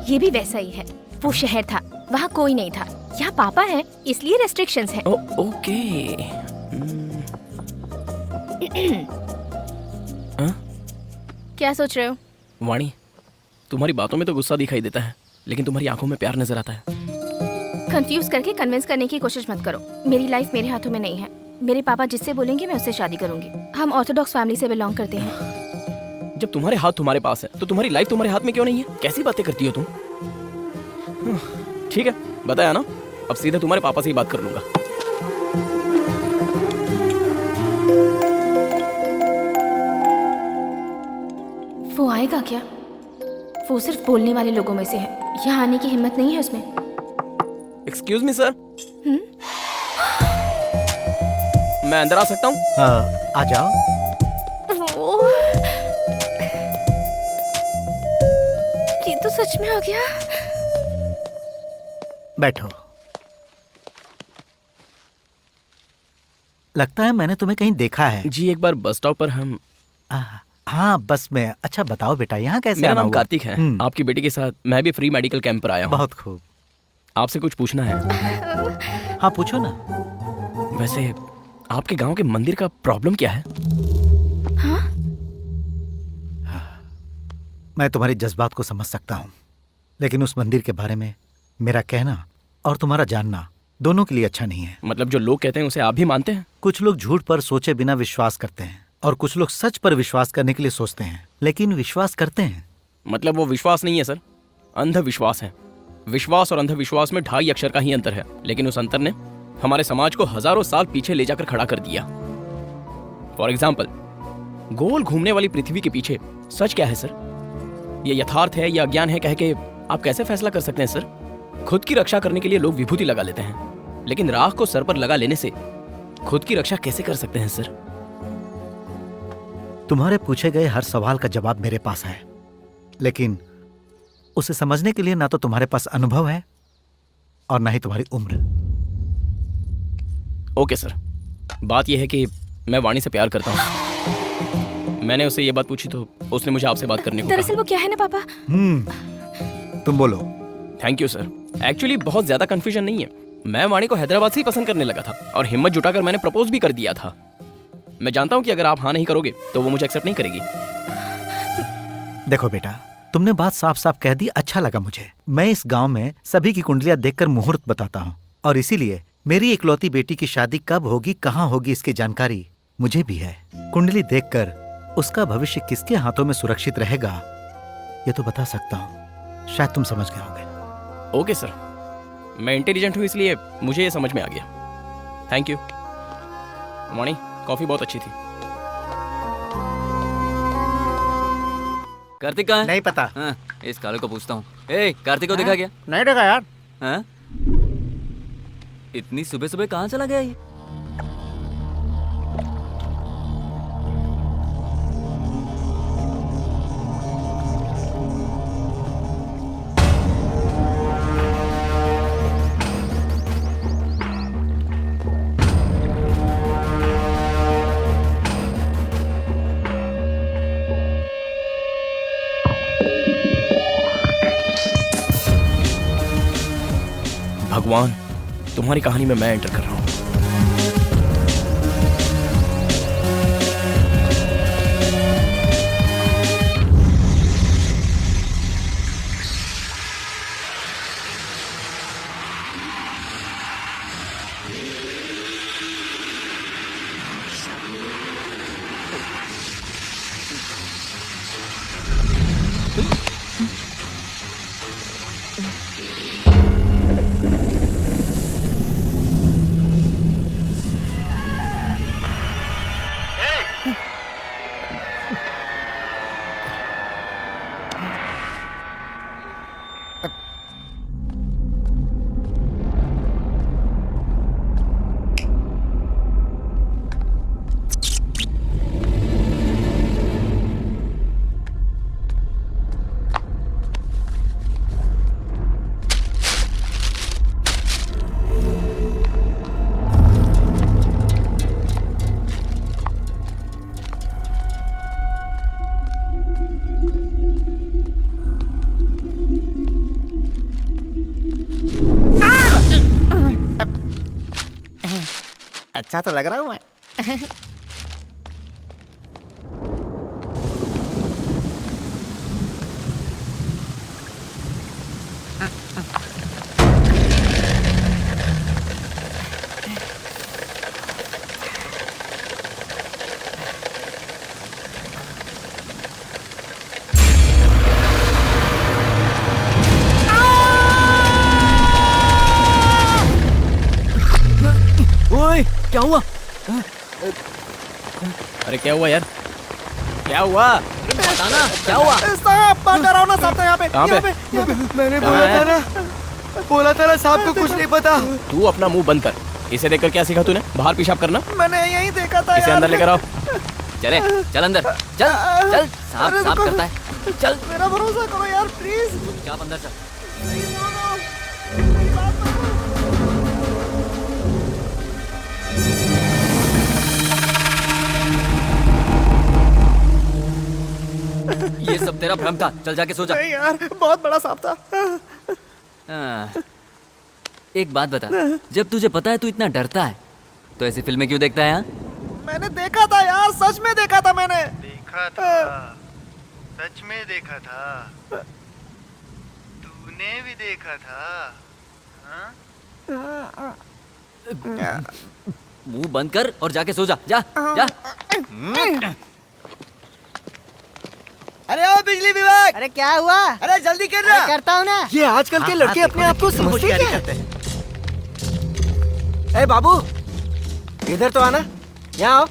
S13: ये भी वैसा ही है। वो शहर था, वहाँ कोई नहीं था। यहाँ पापा है, इसलिए रेस्ट्रिक्शंस है।
S2: ओके।
S13: क्या सोच रहे हो?
S2: वाणी, तुम्हारी बातों में तो गुस्सा दिखाई देता है, लेकिन तुम्हारी आंखों में प्यार नजर आता है।
S13: कंफ्यूज करके कन्विंस करने की कोशिश मत करो। मेरी लाइफ मेरे हाथों में नहीं है। मेरे पापा जिससे बोलेंगे मैं उससे शादी करूंगी। हम ऑर्थोडॉक्स फैमिली से बिलोंग करते हैं।
S2: जब तुम्हारे हाथ तुम्हारे पास है तो तुम्हारी लाइफ तुम्हारे हाथ में क्यों नहीं है? कैसी बातें करती हो तुम? ठीक है, बताया ना, अब सीधे तुम्हारे पापा से ही बात कर लूंगा।
S13: वो आएगा क्या? वो सिर्फ बोलने वाले लोगों में से है, यहाँ आने की हिम्मत नहीं है उसमें।
S2: एक्सक्यूज मी सर, मैं अंदर आ सकता हूँ?
S10: आ जाओ।
S13: ये तो सच में हो गया।
S10: बैठो। लगता है मैंने तुम्हें कहीं देखा है।
S2: जी, एक बार बस स्टॉप पर हम।
S10: हाँ, बस में। अच्छा बताओ बेटा, यहाँ कैसे
S2: मेरा
S10: आना
S2: नाम
S10: हुआ?
S2: कार्तिक है। आपकी बेटी के साथ मैं भी फ्री मेडिकल कैंप पर आया हूँ।
S10: बहुत खूब।
S2: आपसे कुछ पूछना है।
S10: हाँ पूछो ना।
S2: वैसे आपके गांव के मंदिर का प्रॉब्लम क्या है?
S13: हाँ?
S10: मैं तुम्हारी जज्बात को समझ सकता हूँ, लेकिन उस मंदिर के बारे में मेरा कहना और तुम्हारा जानना दोनों के लिए अच्छा नहीं है।
S2: मतलब जो लोग कहते हैं उसे आप भी मानते हैं?
S10: कुछ लोग झूठ पर सोचे बिना विश्वास करते हैं और कुछ लोग सच पर विश्वास करने के लिए सोचते हैं, लेकिन विश्वास करते हैं।
S2: मतलब वो विश्वास नहीं है सर, अंधविश्वास है। विश्वास और अंधविश्वास में 2.5 अक्षर का ही अंतर है, लेकिन उस अंतर ने हमारे समाज को हजारों साल पीछे ले जाकर खड़ा कर दिया। फॉर एग्जाम्पल, गोल घूमने वाली पृथ्वी के पीछे सच क्या है सर? ये यथार्थ है या अज्ञान है कह के आप कैसे फैसला कर सकते हैं सर? खुद की रक्षा करने के लिए लोग विभूति लगा लेते हैं, लेकिन राख को सर पर लगा लेने से खुद की रक्षा कैसे कर सकते हैं सर?
S10: तुम्हारे पूछे गए हर सवाल का जवाब मेरे पास है, लेकिन उसे समझने के लिए ना तो तुम्हारे पास अनुभव है और ना ही तुम्हारी उम्र।
S2: ओके सर, बात यह है कि मैं वाणी से प्यार करता हूँ। मैंने उससे ये बात पूछी तो उसने मुझे आपसे बात करने को कहा।
S13: दरअसल वो क्या है ना पापा,
S10: तुम बोलो।
S2: Thank you sir. एक्चुअली बहुत ज्यादा कंफ्यूजन नहीं है। मैं वाणी को हैदराबाद से ही पसंद करने लगा था और हिम्मत जुटाकर मैंने प्रपोज भी कर दिया था। मैं जानता हूँ कि अगर आप हाँ नहीं करोगे तो वो मुझे एक्सेप्ट नहीं करेगी।
S10: देखो बेटा, तुमने बात साफ साफ कह दी, अच्छा लगा मुझे। मैं इस गांव में सभी की कुंडलियां देखकर मुहूर्त बताता हूँ और इसीलिए मेरी इकलौती बेटी की शादी कब होगी, कहाँ होगी, इसकी जानकारी मुझे भी है। कुंडली देखकर उसका भविष्य किसके हाथों में सुरक्षित रहेगा ये तो बता सकता हूँ। शायद तुम समझ गए होंगे।
S2: ओके सर, मैं इंटेलिजेंट हूँ इसलिए मुझे ये समझ में आ गया। Thank you. वाणी, कॉफी बहुत अच्छी थी।
S14: कार्तिक कहाँ है?
S10: नहीं पता।
S14: हाँ, इस काले को पूछता हूँ। ए, कार्तिक को देखा क्या?
S10: नहीं देखा यार।
S14: हाँ? इतनी सुबह सुबह कहाँ चला गया ये?
S2: भगवान, तुम्हारी कहानी में मैं एंटर कर रहा हूँ।
S10: अच्छा तो लग रहा हूँ मैं।
S14: ओए, क्या हुआ?
S2: अरे क्या हुआ यार? क्या हुआ?
S14: बताना, क्या हुआ?
S10: साहब, डरावना सांप था यहाँ पे।
S2: कहाँ पे?
S15: मैंने
S2: कहाँ
S15: बोला था ना सांप को कुछ नहीं पता।
S2: तू अपना मुंह बंद कर। इसे देखकर क्या सीखा तूने? बाहर पेशाब करना।
S10: मैंने यही देखा था
S2: इसे
S10: यार।
S2: अंदर लेकर आओ।
S14: चले, चल अंदर, चल, चल, सांप सांप करता है। चल,
S10: मेरा भरोसा करो यार, प्लीज।
S14: क्या अंदर चल। ये सब तेरा भ्रम था। चल जाके सो जा।
S10: नहीं यार, बहुत बड़ा सांप था।
S14: एक बात बता, जब तुझे पता है तू इतना डरता है तो ऐसी फिल्में क्यों देखता है? यहाँ
S10: मैंने देखा था यार, सच में देखा था मैंने।
S16: देखा था, सच में देखा था। तूने भी देखा था? हाँ?
S14: मुंह बंद कर और जाके सो जा। जा जा।
S15: अरे ओ बिजली विभाग!
S6: अरे क्या हुआ?
S15: अरे जल्दी कर रहा।
S6: करता हूँ ना।
S15: ये आजकल के लड़के अपने आप को समझते क्या करते हैं? ए बाबू, इधर तो आना। यहाँ आओ।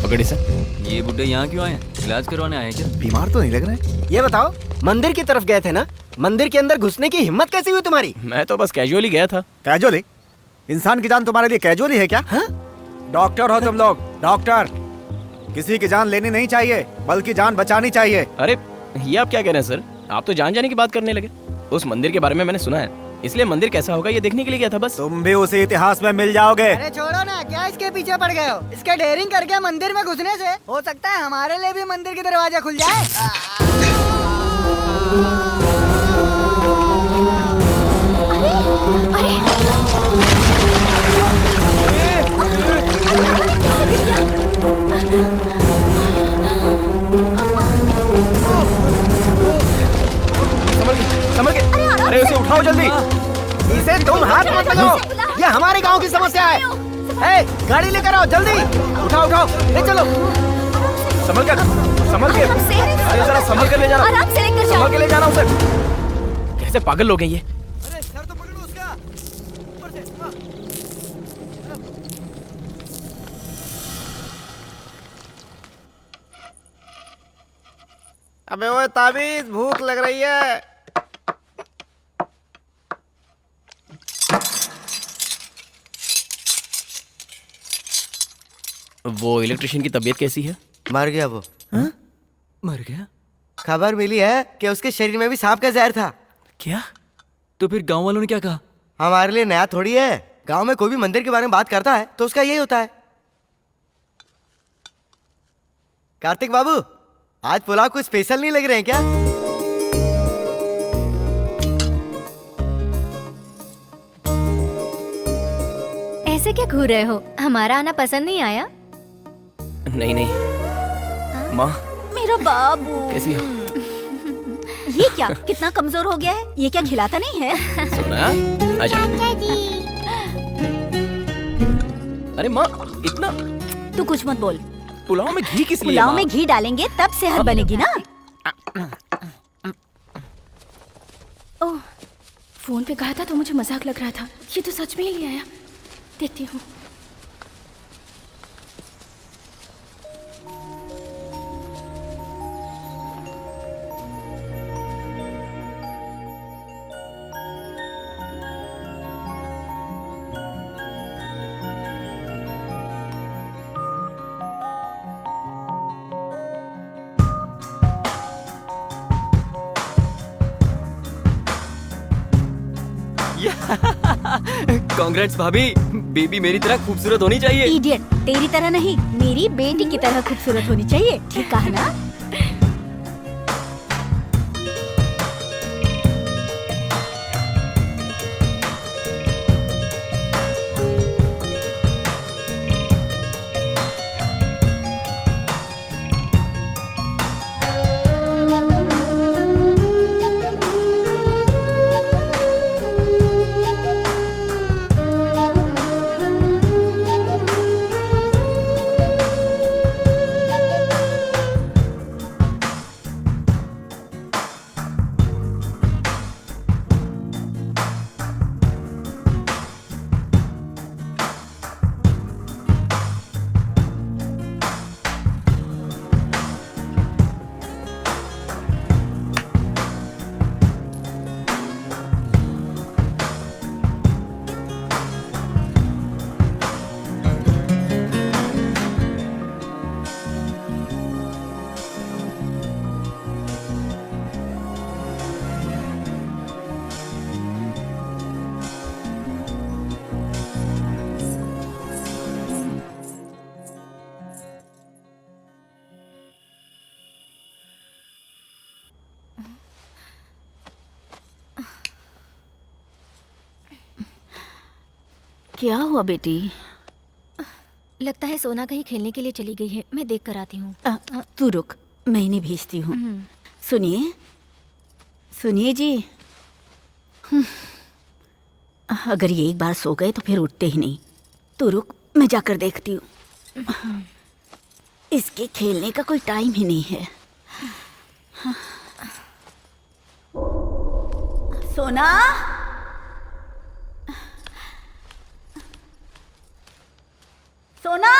S2: पकड़ी सर।
S14: ये बुड्ढे यहाँ क्यों आए हैं? इलाज करवाने आए हैं क्या?
S10: बीमार तो नहीं लग रहे।
S15: ये बताओ, मंदिर की तरफ गए थे ना? मंदिर के अंदर घुसने की हिम्मत कैसी हुई तुम्हारी?
S2: मैं तो बस कैजुअली गया था।
S10: कैजुअली? इंसान की जान तुम्हारे लिए कैजुअली है क्या? डॉक्टर हो तुम लोग, डॉक्टर। किसी की जान लेनी नहीं चाहिए, बल्कि जान बचानी चाहिए।
S2: अरे ये आप क्या कह रहे हैं सर? आप तो जान जाने की बात करने लगे। उस मंदिर के बारे में मैंने सुना है, इसलिए मंदिर कैसा होगा ये देखने के लिए गया था बस।
S10: तुम भी उसी इतिहास में मिल जाओगे।
S6: अरे छोड़ो ना, क्या इसके पीछे पड़ गए हो? इसके डेयरिंग करके मंदिर में घुसने से हो सकता है हमारे लिए भी मंदिर के दरवाजा खुल जाए।
S12: अरे तुम हाथ मत लगाओ, ये हमारे गांव की समस्या है। ए, गाड़ी लेकर आओ जल्दी, उठाओ उठाओ, ले चलो।
S2: संभल कर, संभल के। अरे जरा संभल कर ले जाना,
S5: आराम से लेकर जाओ।
S2: संभल के ले जाना उसे। कैसे पागल लोग हैं ये?
S12: अबे ओए ताबीज, भूख लग रही है।
S2: वो इलेक्ट्रिशियन की तबीयत कैसी है?
S3: मर गया वो।
S8: मर गया?
S3: खबर मिली है कि उसके शरीर में भी सांप का जहर था।
S8: क्या? तो फिर गांव वालों ने क्या कहा?
S3: हमारे लिए नया थोड़ी है, गांव में कोई भी मंदिर के बारे में बात करता है तो उसका यही होता है। कार्तिक बाबू, आज पुलाव कुछ स्पेशल नहीं लग रहे हैं क्या?
S9: ऐसे क्या घूर रहे हो? हमारा आना पसंद नहीं आया?
S2: नहीं नहीं। माँ
S5: मेरा बाबू
S2: कैसी हो?
S5: ये क्या, कितना कमजोर हो गया है? ये क्या खिलाता नहीं है?
S2: सोना आजा। अरे माँ इतना
S5: तू कुछ मत बोल।
S2: पुलाव में घी किस लिए?
S5: पुलाव
S2: माँ?
S5: में घी डालेंगे तब सेहत बनेगी ना।
S13: ओह, फोन पे कहा था तो मुझे मजाक लग रहा था। ये तो सच में ही ले आया। देखती हूँ।
S8: कांग्रेट्स भाभी, बेबी मेरी तरह खूबसूरत होनी चाहिए।
S5: इडियट, तेरी तरह नहीं, मेरी बेटी की तरह खूबसूरत होनी चाहिए। ठीक कहा ना? क्या हुआ बेटी?
S9: लगता है सोना कहीं खेलने के लिए चली गई है। मैं देख कर आती हूँ।
S5: तू रुक, मैं इन्हें भेजती हूँ। सुनिए, सुनिए जी। अगर ये एक बार सो गए तो फिर उठते ही नहीं। तू रुक, मैं जाकर देखती हूँ। इसके खेलने का कोई टाइम ही नहीं है। सोना, सोना,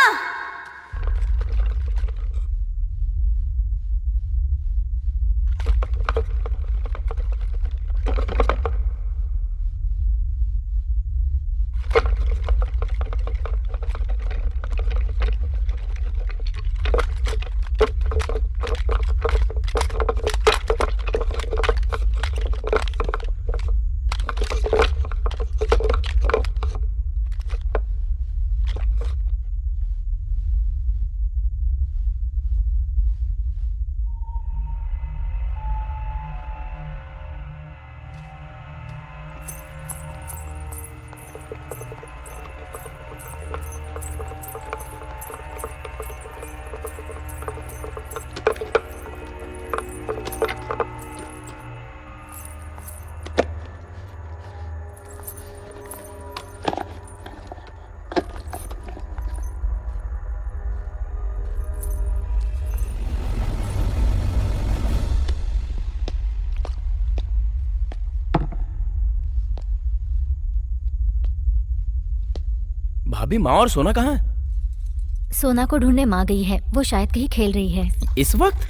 S2: भाभी, माँ और सोना कहाँ है?
S5: सोना को ढूंढने माँ गई है, वो शायद कहीं खेल रही है।
S2: इस वक्त?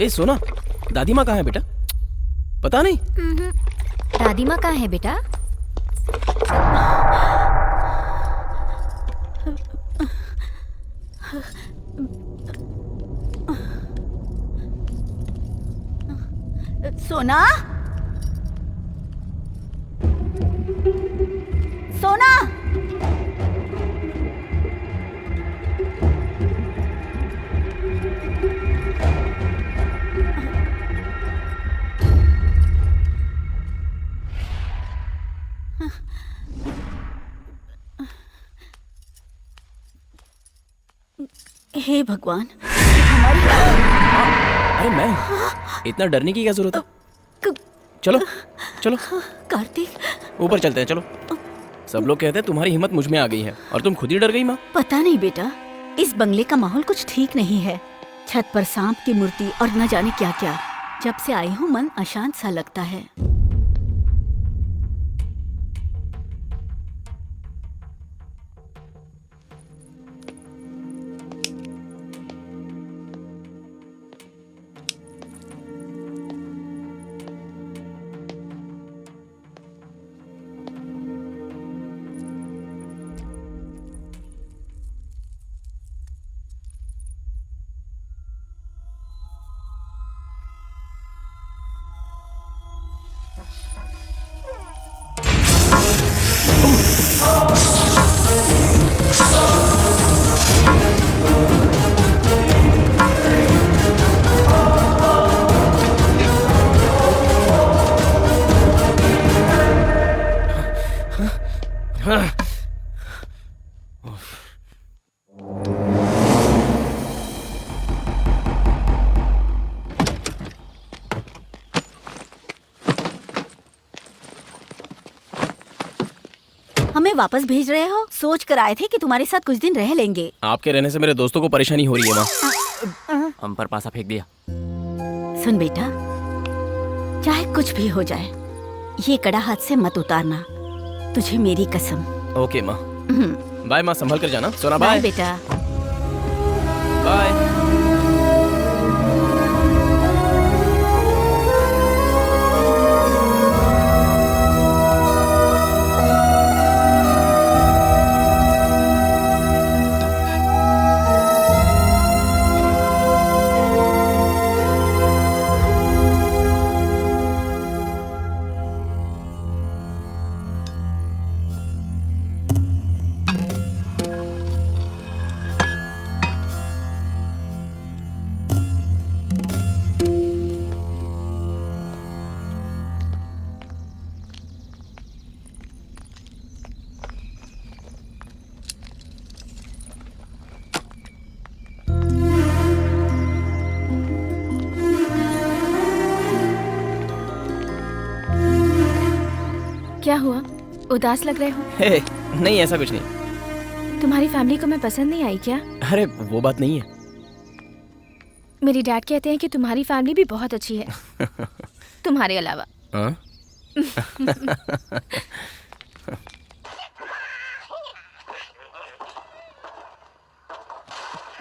S2: ए सोना, दादी माँ कहाँ है बेटा? पता नहीं।
S5: दादी माँ कहाँ है बेटा? सोना, सोना, हे भगवान,
S2: अरे मैं, इतना डरने की क्या जरूरत है? चलो चलो
S5: कार्तिक,
S2: ऊपर चलते हैं, चलो। सब लोग कहते हैं तुम्हारी हिम्मत मुझ में आ गई है और तुम खुद ही डर गई माँ।
S5: पता नहीं बेटा, इस बंगले का माहौल कुछ ठीक नहीं है। छत पर सांप की मूर्ति और न जाने क्या क्या। जब से आई हूँ मन अशांत सा लगता है। हमें वापस भेज रहे हो? सोच कर आए थे कि तुम्हारे साथ कुछ दिन रह लेंगे।
S2: आपके रहने से मेरे दोस्तों को परेशानी हो रही है माँ।
S14: हम पर पासा फेंक दिया।
S5: सुन बेटा, चाहे कुछ भी हो जाए, ये कड़ा हाथ से मत उतारना, तुझे मेरी कसम।
S2: ओके माँ। बाय माँ, संभल कर जाना। सोना बाय।
S5: बाय बेटा।
S2: बाय।
S13: क्या हुआ, उदास लग रहे हो?
S2: हे, नहीं ऐसा कुछ नहीं।
S13: तुम्हारी फैमिली को मैं पसंद नहीं आई क्या?
S2: अरे वो बात नहीं है।
S13: मेरी डैड कहते हैं कि तुम्हारी फैमिली भी बहुत अच्छी है तुम्हारे अलावा।
S2: हाँ?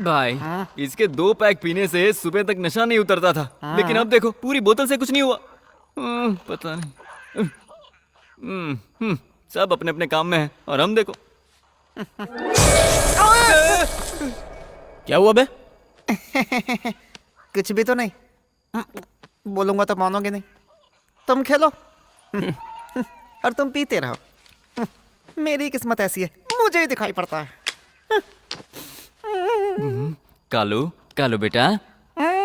S8: भाई, इसके 2 पैक पीने से सुबह तक नशा नहीं उतरता था, लेकिन अब देखो पूरी बोतल से कुछ नहीं हुआ। पता नहीं। सब अपने अपने काम में है और हम देखो।
S2: क्या हुआ बे?
S4: कुछ भी तो नहीं। बोलूंगा तो मानोगे नहीं। तुम खेलो और तुम पीते रहो। मेरी किस्मत ऐसी है, मुझे ही दिखाई पड़ता है।
S8: कालू, कालू बेटा,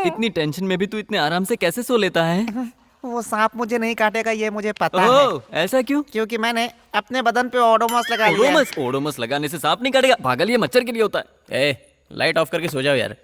S8: इतनी टेंशन में भी तू इतने आराम से कैसे सो लेता है?
S4: वो सांप मुझे नहीं काटेगा, ये मुझे पता
S8: है। ऐसा क्यों?
S4: क्योंकि मैंने अपने बदन पे ओडोमॉस लगा लिया है।
S8: ओडोमॉस लगाने से सांप नहीं काटेगा, पागल, ये मच्छर के लिए होता है।
S2: ए, लाइट ऑफ करके सो जाओ यार।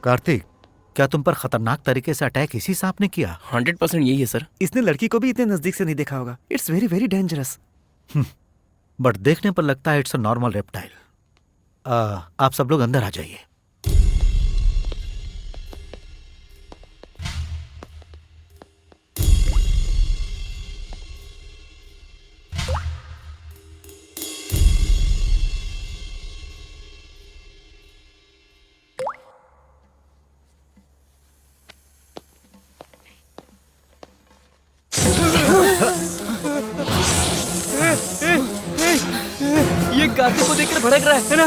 S10: कार्तिक, क्या तुम पर खतरनाक तरीके से अटैक इसी सांप ने किया?
S2: 100% यही है सर।
S4: इसने लड़की को भी इतने नजदीक से नहीं देखा होगा। It's very very dangerous.
S10: But देखने पर लगता है इट्स अ नॉर्मल रेप्टाइल। आप सब लोग अंदर आ जाइए।
S8: ये कार्तिक को देखकर भड़क रहा है ना?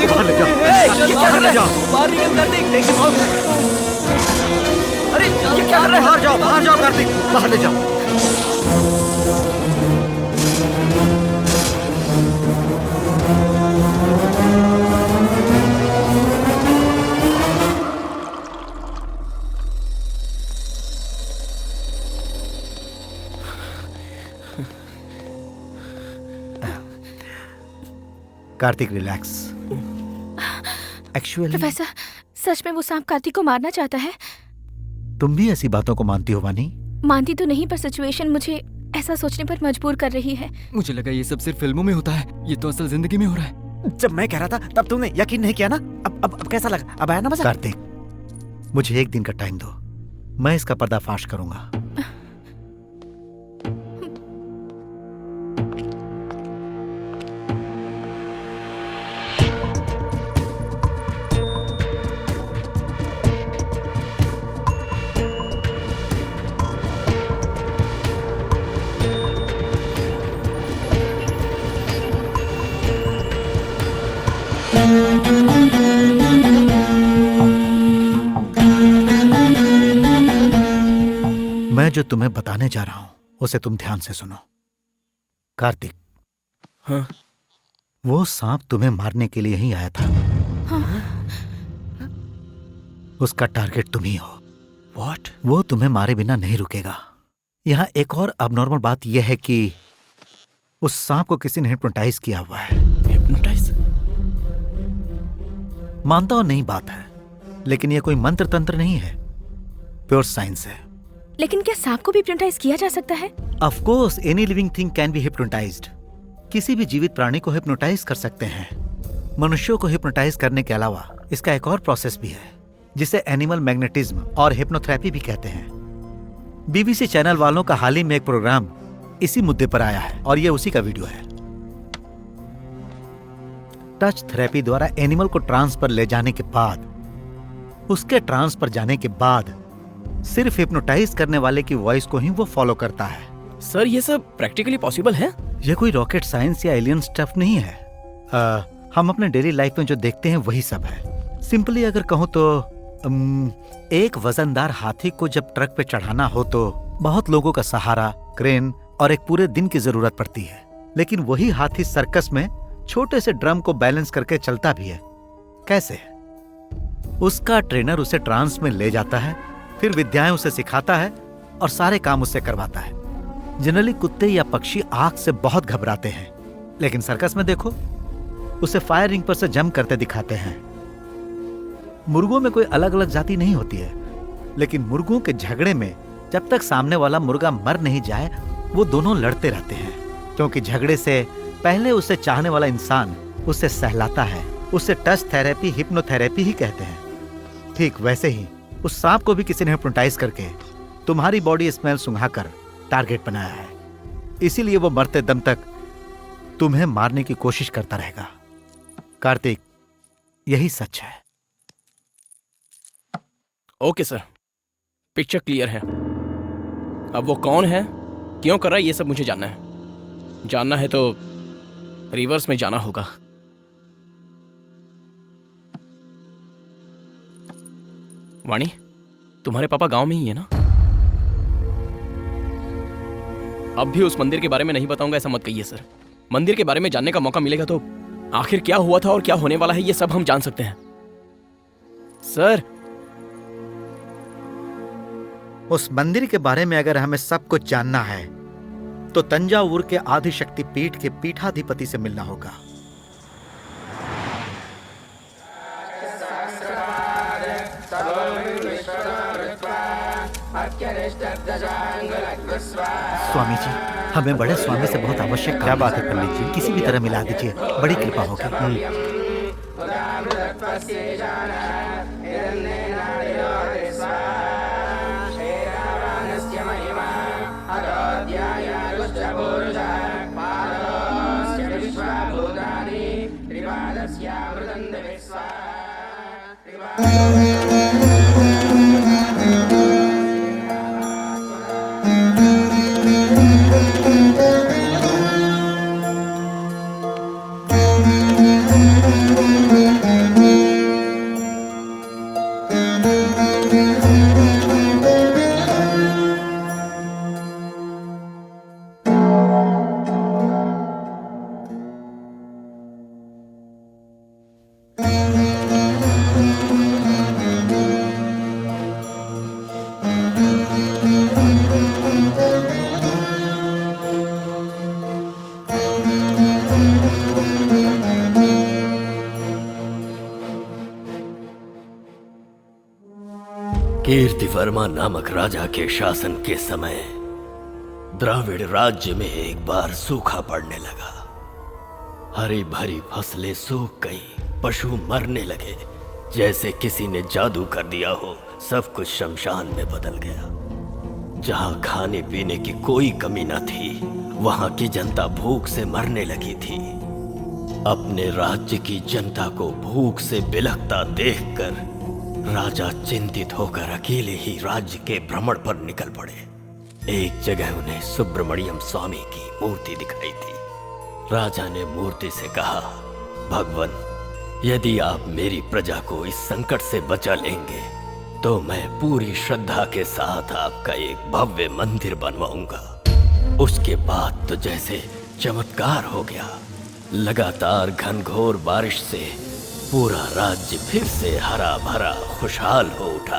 S10: बाहर ले जाओ, बाहर ले जाओ।
S8: बाहर निकल कार्तिक।
S10: अरे ये क्या कर रहे हैं? बाहर जाओ कार्तिक, बाहर ले जाओ। कार्तिक रिलैक्स। एक्चुअली
S13: प्रोफेसर, सच में वो सांप कार्तिक को मारना चाहता है?
S10: तुम भी ऐसी बातों को मानती हो वानी?
S13: मानती तो नहीं, पर सिचुएशन मुझे ऐसा सोचने पर मजबूर कर रही है।
S8: मुझे लगा ये सब सिर्फ फिल्मों में होता है, ये तो असल जिंदगी में हो रहा है।
S4: जब मैं कह रहा था तब तुमने यकीन नहीं किया ना। अब कैसा लगा? अब आया ना मजा?
S10: कार्तिक, मुझे एक दिन का टाइम दो, मैं इसका पर्दाफाश करूंगा। मैं जो तुम्हें बताने जा रहा हूं उसे तुम ध्यान से सुनो। कार्तिक,
S2: हाँ?
S10: वो सांप तुम्हें मारने के लिए ही आया था।
S13: हाँ?
S10: उसका टारगेट तुम ही हो।
S2: What?
S10: वो तुम्हें मारे बिना नहीं रुकेगा। यहाँ एक और अबनॉर्मल बात यह है कि उस सांप को किसी ने हिप्नोटाइज किया हुआ है।
S2: हिप्नोटाइज?
S10: मानता हूं नहीं बात है, लेकिन यह कोई मंत्र तंत्र नहीं है, प्योर साइंस है।
S13: लेकिन क्या सांप को भी हिप्नोटाइज किया जा सकता है?
S10: Of course any living thing can be hypnotised. किसी भी जीवित प्राणी को हिप्नोटाइज कर सकते हैं। मनुष्यों को हिप्नोटाइज करने के अलावा इसका एक और प्रोसेस भी है, जिसे एनिमल मैग्नेटिज्म और हिप्नोथेरेपी भी कहते हैं। बीबीसी चैनल वालों का हाल ही में एक प्रोग्राम इसी मुद्दे पर आया है और यह उसी का वीडियो है। टच थेरेपी द्वारा एनिमल को ट्रांस पर ले जाने के बाद, उसके ट्रांस पर जाने के बाद सिर्फ हिप्नोटाइज करने वाले की वॉइस को ही वो फॉलो करता है।
S2: सर, ये सब प्रैक्टिकली पॉसिबल है?
S10: ये कोई रॉकेट साइंस या एलियन स्टफ नहीं है। हम अपने डेली लाइफ में जो देखते हैं वही सब है। सिंपली अगर कहूँ तो एक वजनदार हाथी को जब ट्रक पे चढ़ाना हो तो बहुत लोगों का सहारा, क्रेन और एक पूरे दिन की जरूरत पड़ती है। लेकिन वही हाथी सर्कस में छोटे से ड्रम को बैलेंस करके चलता भी है। कैसे? उसका ट्रेनर उसे ट्रांस में ले जाता है, फिर विद्याएं उसे सिखाता है और सारे काम उससे करवाता है। जनरली कुत्ते या पक्षी आग से बहुत घबराते हैं, लेकिन सर्कस में देखो, उसे फायर रिंग पर से जंप करते दिखाते हैं। मुर्गों में कोई अलग अलग जाति नहीं होती है, लेकिन मुर्गों के झगड़े में जब तक सामने वाला मुर्गा मर नहीं जाए वो दोनों लड़ते रहते हैं, क्योंकि झगड़े से पहले उसे चाहने वाला इंसान उसे सहलाता है। उसे टच थेरेपी, हिप्नोथेरेपी ही कहते हैं। ठीक वैसे ही उस सांप को भी किसी ने हिप्नोटाइज करके तुम्हारी बॉडी स्मेल सुंघाकर टारगेट बनाया है। इसीलिए वो मरते दम तक तुम्हें मारने की कोशिश करता रहेगा। कार्तिक, यही सच है।
S2: ओके सर, पिक्चर क्लियर है। अब वो कौन है, क्यों कर रहा है, ये सब मुझे जानना है। जानना है तो रिवर्स में जाना होगा। वाणी, तुम्हारे पापा गांव में ही है ना? अब भी उस मंदिर के बारे में नहीं बताऊंगा ऐसा मत कहिए सर। मंदिर के बारे में जानने का मौका मिलेगा तो आखिर क्या हुआ था और क्या होने वाला है ये सब हम जान सकते हैं सर।
S10: उस मंदिर के बारे में अगर हमें सब कुछ जानना है तो तंजावुर के आदिशक्ति पीठ के पीठाधिपति से मिलना होगा। स्वामी जी, हमें बड़े स्वामी से बहुत आवश्यक क्या बात है पंडित जी, किसी भी तरह मिला दीजिए, बड़ी कृपा होगी।
S17: कीर्तिवर्मा नामक राजा के शासन के समय द्राविड़ राज्य में एक बार सूखा पड़ने लगा। हरी भरी फसलें सूख गई, पशु मरने लगे, जैसे किसी ने जादू कर दिया हो। सब कुछ शमशान में बदल गया। जहां खाने पीने की कोई कमी न थी, वहां की जनता भूख से मरने लगी थी। अपने राज्य की जनता को भूख से बिलखता देखकर राजा चिंतित होकर अकेले ही राज्य के भ्रमण पर निकल पड़े। एक जगह उन्हें सुब्रमण्यम स्वामी की मूर्ति दिखाई थी। राजा ने मूर्ति से कहा, भगवान, यदि आप मेरी प्रजा को इस संकट से बचा लेंगे तो मैं पूरी श्रद्धा के साथ आपका एक भव्य मंदिर बनवाऊंगा। उसके बाद तो जैसे चमत्कार हो गया। लगातार घनघोर बारिश से पूरा राज्य फिर से हरा भरा खुशहाल हो उठा।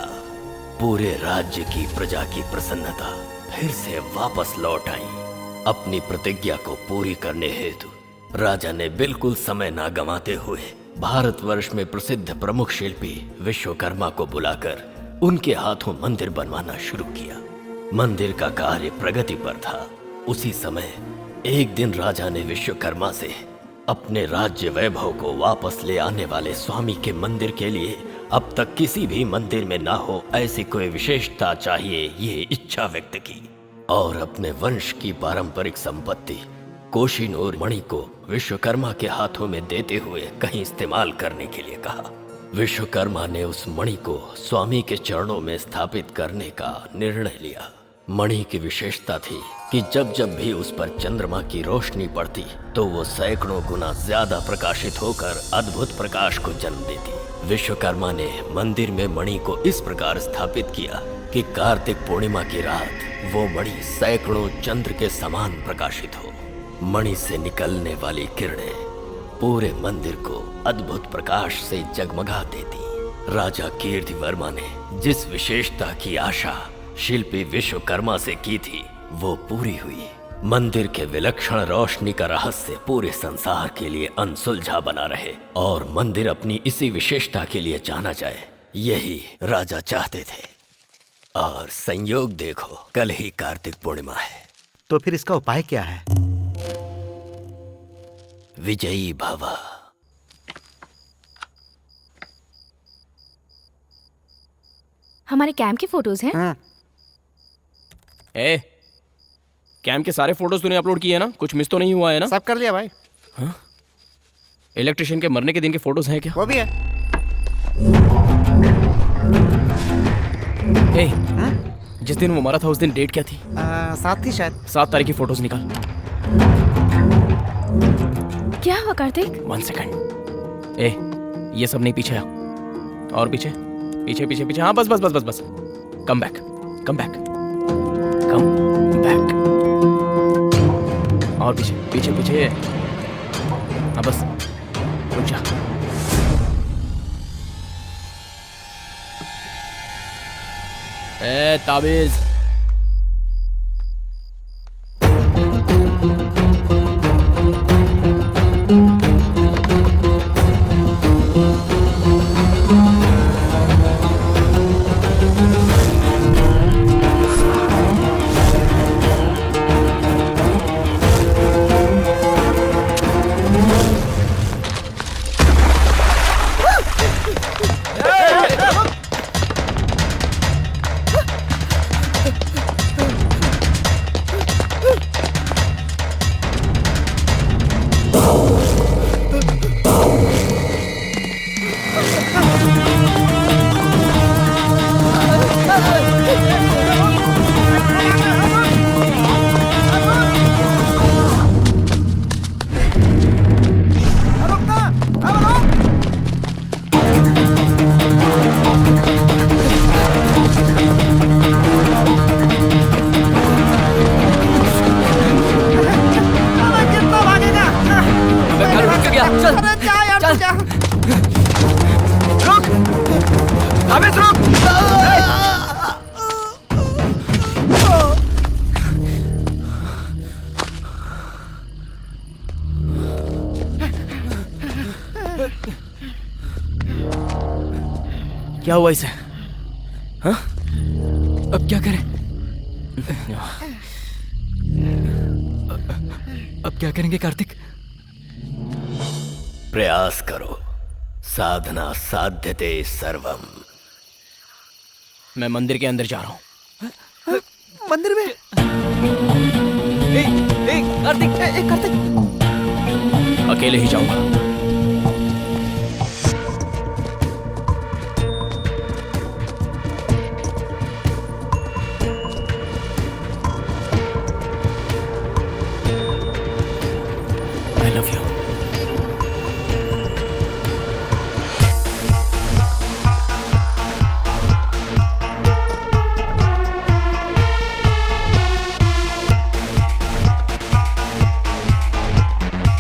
S17: पूरे राज्य की प्रजा की प्रसन्नता फिर से वापस लौट आई। अपनी प्रतिज्ञा को पूरी करने हेतु राजा ने बिल्कुल समय ना गंवाते हुए भारतवर्ष में प्रसिद्ध प्रमुख शिल्पी विश्वकर्मा को बुलाकर उनके हाथों मंदिर बनवाना शुरू किया। मंदिर का कार्य प्रगति पर था। उसी समय एक दिन राजा ने विश्वकर्मा से अपने राज्य वैभव को वापस ले आने वाले स्वामी के मंदिर के लिए अब तक किसी भी मंदिर में ना हो ऐसी कोई विशेषता चाहिए, ये इच्छा व्यक्त की और अपने वंश की पारंपरिक संपत्ति कोहिनूर मणि को विश्वकर्मा के हाथों में देते हुए कहीं इस्तेमाल करने के लिए कहा। विश्वकर्मा ने उस मणि को स्वामी के चरणों में स्थापित करने का निर्णय लिया। मणि की विशेषता थी कि जब जब भी उस पर चंद्रमा की रोशनी पड़ती तो वो सैकड़ों गुना ज्यादा प्रकाशित होकर अद्भुत प्रकाश को जन्म देती। विश्वकर्मा ने मंदिर में मणि को इस प्रकार स्थापित किया कि कार्तिक पूर्णिमा की रात वो मणि सैकड़ों चंद्र के समान प्रकाशित हो। मणि से निकलने वाली किरणें पूरे मंदिर को अद्भुत प्रकाश से जगमगा देती। राजा कीर्तिवर्मा ने जिस विशेषता की आशा शिल्पी विश्वकर्मा से की थी वो पूरी हुई। मंदिर के विलक्षण रोशनी का रहस्य पूरे संसार के लिए अनसुलझा बना रहे और मंदिर अपनी इसी विशेषता के लिए जाना जाए, यही राजा चाहते थे। और संयोग देखो, कल ही कार्तिक पूर्णिमा है।
S10: तो फिर इसका उपाय क्या है?
S17: विजयी भव।
S13: हमारे कैंप की फोटोज हैं?
S2: ए, कैंप के सारे फोटोज तूने अपलोड किए हैं ना? कुछ मिस तो नहीं हुआ है ना?
S4: सब कर लिया भाई।
S2: हाँ? इलेक्ट्रिशियन के मरने के दिन के फोटोज हैं क्या?
S4: वो भी है।
S2: ए, जिस दिन वो मरा था उस दिन डेट क्या थी?
S4: 7 थी शायद।
S2: 7 तारीख की फोटोज निकाल।
S13: क्या हुआ कार्तिक?
S2: 1 सेकंड। ए, ये सब नहीं, पीछे आ। और पीछे पीछे पीछे पीछे। हाँ बस बस बस बस बस। Come back, come back, come back. और पीछे पीछे पीछे। हाँ बस, रुक जा। ए ताबीज। क्या हुआ इसे? हाँ?
S8: अब क्या करें? अब क्या करेंगे कार्तिक?
S17: प्रयास करो, साधना साध्यते सर्वम।
S2: मैं मंदिर के अंदर जा रहा हूँ।
S4: मंदिर में? कार्तिक!
S2: अकेले ही जाऊंगा। I love you.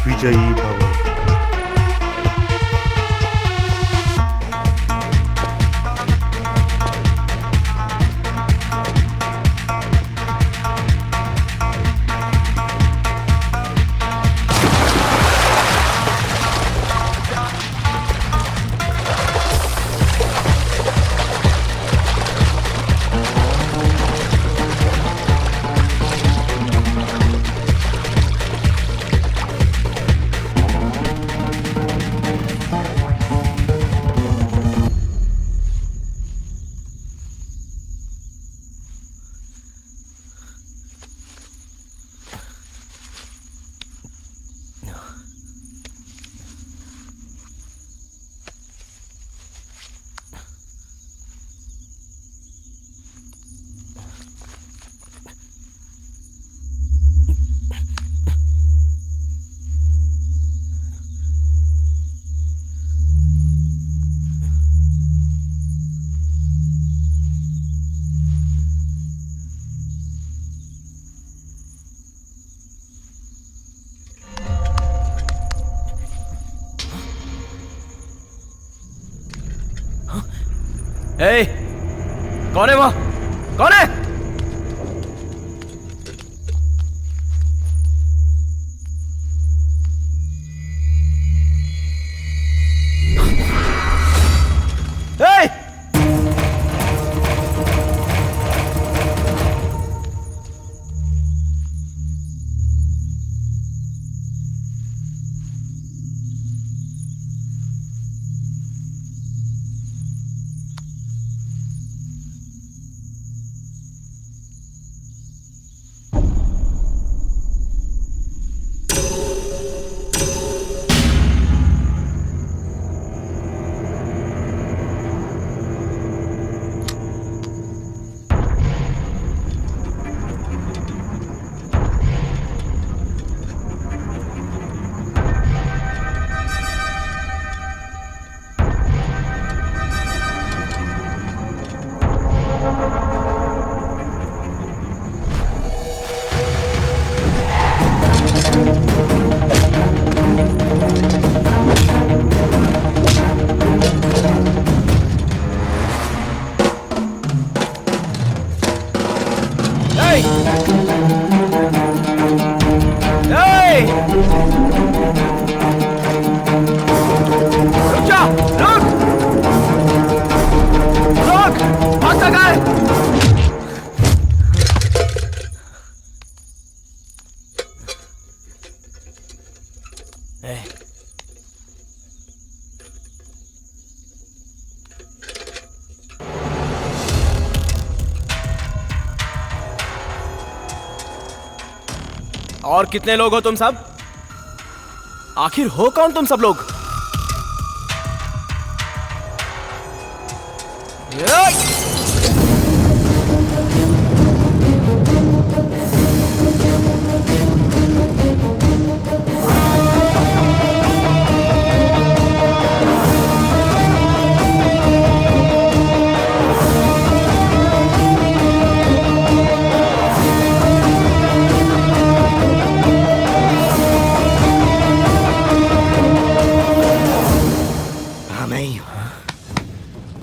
S18: विजयी भव।
S2: ए, कौन है वहां? कौन है? ए! और कितने लोग हो तुम सब? आखिर हो कौन तुम सब लोग?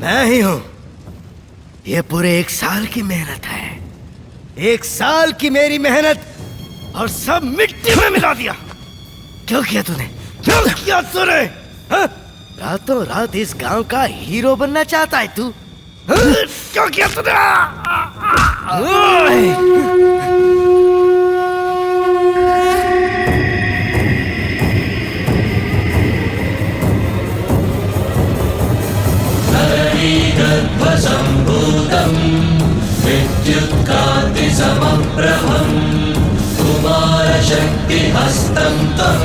S3: मैं ही हूं। ये पूरे 1 साल की मेहनत है। 1 साल की मेरी मेहनत और सब मिट्टी में मिला दिया। क्यों किया तूने? क्यों किया तूने? हाँ? रातों रात इस गांव का हीरो बनना चाहता है तू? क्यों किया तूने?
S11: गर्भसम्भूतम् विद्युत्कान्तिसमप्रभम् कुमारशक्तिहस्तं तं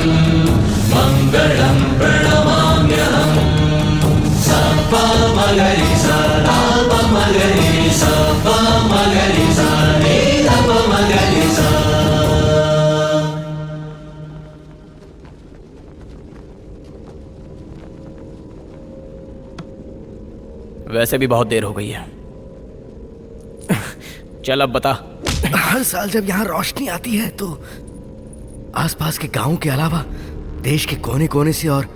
S11: मङ्गलं प्रणमाम्यहम् सपमगरिसा राममगरिसा पमगरिसा नीलपमगरिसा।
S2: वैसे भी बहुत देर हो गई है। चल अब बता।
S3: हर साल जब यहाँ रोशनी आती है तो आसपास के गांव के अलावा देश के कोने कोने से और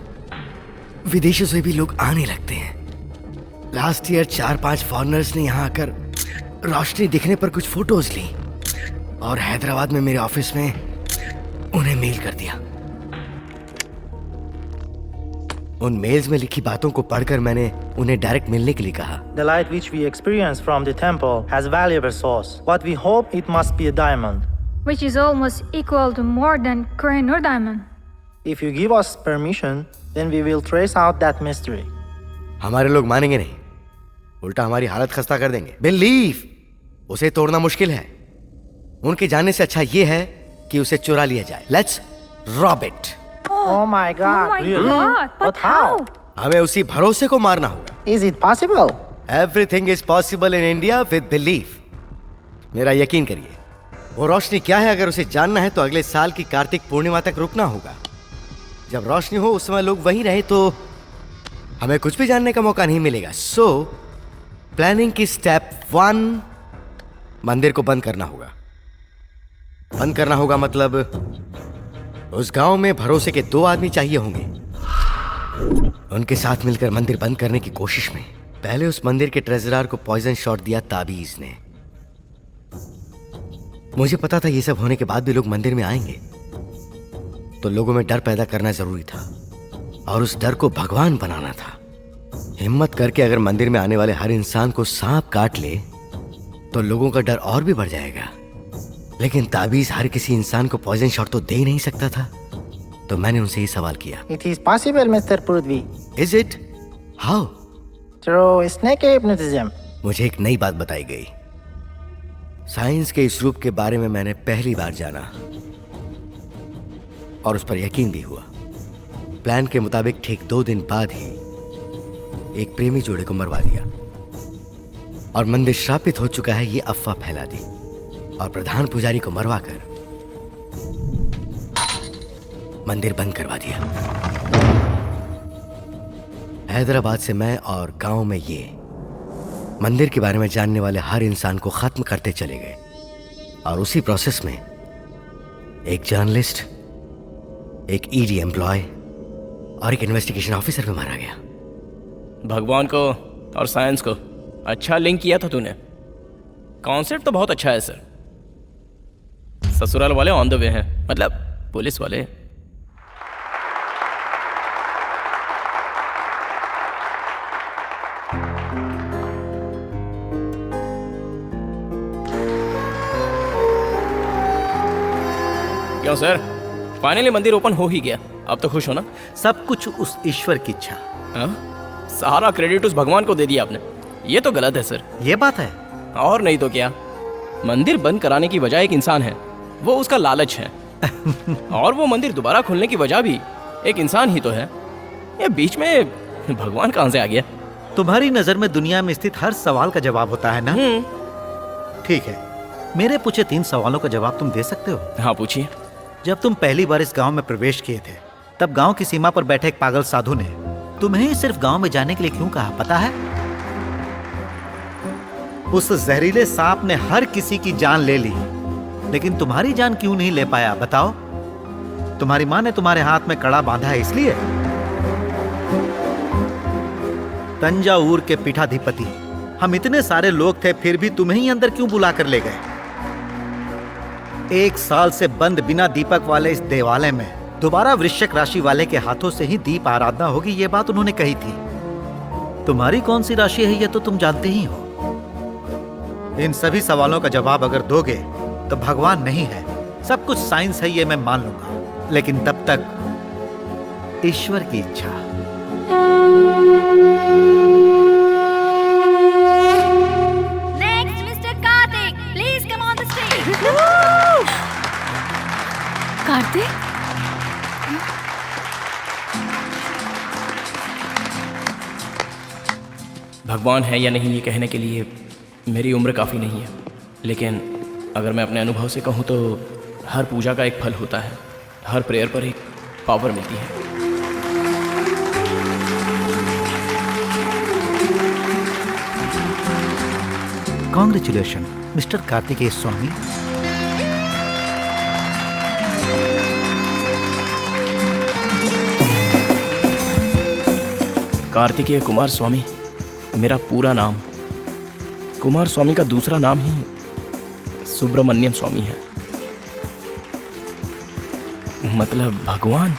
S3: विदेशों से भी लोग आने लगते हैं। लास्ट ईयर 4-5 फॉरेनर्स ने यहाँ आकर रोशनी दिखने पर कुछ फोटोज ली और हैदराबाद में मेरे ऑफिस में उन्हें मेल कर दिया। उन मेल्स में लिखी बातों को पढ़कर मैंने उन्हें डायरेक्ट मिलने के लिए कहा।
S18: The light which we experience from the temple has valuable source. What we hope it must be a diamond.
S19: Which is almost equal to more than Kohinoor diamond.
S18: If you give us permission, then we will trace out that mystery.
S3: हमारे लोग मानेंगे नहीं, उल्टा हमारी हालत खस्ता कर देंगे। बिलीव उसे तोड़ना मुश्किल है। उनके जाने से अच्छा ये है कि उसे चुरा लिया जाए। Let's rob it.
S18: Oh my God! Really? But how?
S3: हमें उसी भरोसे को मारना होगा।
S18: Is it possible?
S3: Everything is possible in India with belief. मेरा यकीन करिए। वो रोशनी क्या है अगर उसे जानना है तो अगले साल की कार्तिक पूर्णिमा तक रुकना होगा। जब रोशनी हो उस समय लोग वहीं रहे तो हमें कुछ भी जानने का मौका नहीं मिलेगा। So, प्लानिंग की स्टेप 1 मंदिर को बंद करना होगा। बंद करना होगा मतलब उस गांव में भरोसे के 2 आदमी चाहिए होंगे। उनके साथ मिलकर मंदिर बंद करने की कोशिश में पहले उस मंदिर के ट्रेजरर को पॉइजन शॉट दिया ताबीज ने। मुझे पता था ये सब होने के बाद भी लोग मंदिर में आएंगे, तो लोगों में डर पैदा करना जरूरी था और उस डर को भगवान बनाना था। हिम्मत करके अगर मंदिर में आने वाले हर इंसान को सांप काट ले तो लोगों का डर और भी बढ़ जाएगा। लेकिन ताबीज हर किसी इंसान को पॉइजन शॉट तो दे ही नहीं सकता था, तो मैंने उनसे ये सवाल किया।
S18: It is possible, Mr. Prudvi.
S3: Is it? How?
S18: Through snake hypnotism.
S3: मुझे एक नई बात बताई गई। साइंस के इस रूप के बारे में मैंने पहली बार जाना और उस पर यकीन भी हुआ। प्लान के मुताबिक ठीक 2 दिन बाद ही एक प्रेमी जोड़े को मरवा दिया और मंदिर श्रापित हो चुका है ये अफवाह फैला दी और प्रधान पुजारी को मरवाकर मंदिर बंद करवा दिया। हैदराबाद से मैं और गांव में ये मंदिर के बारे में जानने वाले हर इंसान को खत्म करते चले गए और उसी प्रोसेस में एक जर्नलिस्ट, एक ईडी एम्प्लॉय और एक इन्वेस्टिगेशन ऑफिसर भी मारा गया।
S2: भगवान को और साइंस को अच्छा लिंक किया था तूने। कॉन्सेप्ट तो बहुत अच्छा है सर। ससुराल वाले ऑन द वे हैं, मतलब पुलिस वाले। क्यों सर, फाइनली मंदिर ओपन हो ही गया, अब तो खुश हो ना?
S10: सब कुछ उस ईश्वर की इच्छा।
S2: सारा क्रेडिट उस भगवान को दे दिया आपने, ये तो गलत है सर।
S10: ये बात है
S2: और नहीं तो क्या। मंदिर बंद कराने की वजह एक इंसान है, वो उसका लालच है। और वो मंदिर दोबारा खुलने की वजह भी एक इंसान ही तो है। ये बीच में भगवान कहां से आ गया?
S10: तुम्हारी नजर में दुनिया में स्थित हर सवाल का जवाब होता है ना? ठीक है, मेरे पूछे 3 सवालों का जवाब तुम दे सकते हो?
S2: हाँ पूछिए।
S10: जब तुम पहली बार इस गांव में प्रवेश किए थे तब गांव की सीमा पर बैठे एक पागल साधु ने तुम्हें सिर्फ गांव में जाने के लिए क्यों कहा, पता है? उस जहरीले सांप ने हर किसी की जान ले ली, लेकिन तुम्हारी जान क्यों नहीं ले पाया, बताओ? तुम्हारी माँ ने तुम्हारे हाथ में कड़ा बांधा है इसलिए? तंजावुर के पीठाधिपति, हम इतने सारे लोग थे फिर भी तुम्हें ही अंदर क्यों बुला कर ले गए? 1 साल से बंद बिना दीपक वाले इस देवालय में दोबारा वृश्चिक राशि वाले के हाथों से ही दीप आराधना होगी, ये बात उन्होंने कही थी। तुम्हारी कौन सी राशि है ये तो तुम जानते ही हो। इन सभी सवालों का जवाब अगर दोगे तो भगवान नहीं है, सब कुछ साइंस है, ये मैं मान लूंगा, लेकिन तब तक ईश्वर की इच्छा।
S9: Next mister Kartik, please come on the stage.
S13: Kartik,
S2: भगवान है या नहीं ये कहने के लिए मेरी उम्र काफ़ी नहीं है, लेकिन अगर मैं अपने अनुभव से कहूँ तो हर पूजा का एक फल होता है, हर प्रेयर पर एक पावर मिलती है।
S10: कॉन्ग्रेचुलेशन मिस्टर कार्तिकेय स्वामी।
S2: कार्तिकेय कुमार स्वामी मेरा पूरा नाम। कुमार स्वामी का दूसरा नाम ही सुब्रमण्यम स्वामी है, मतलब भगवान।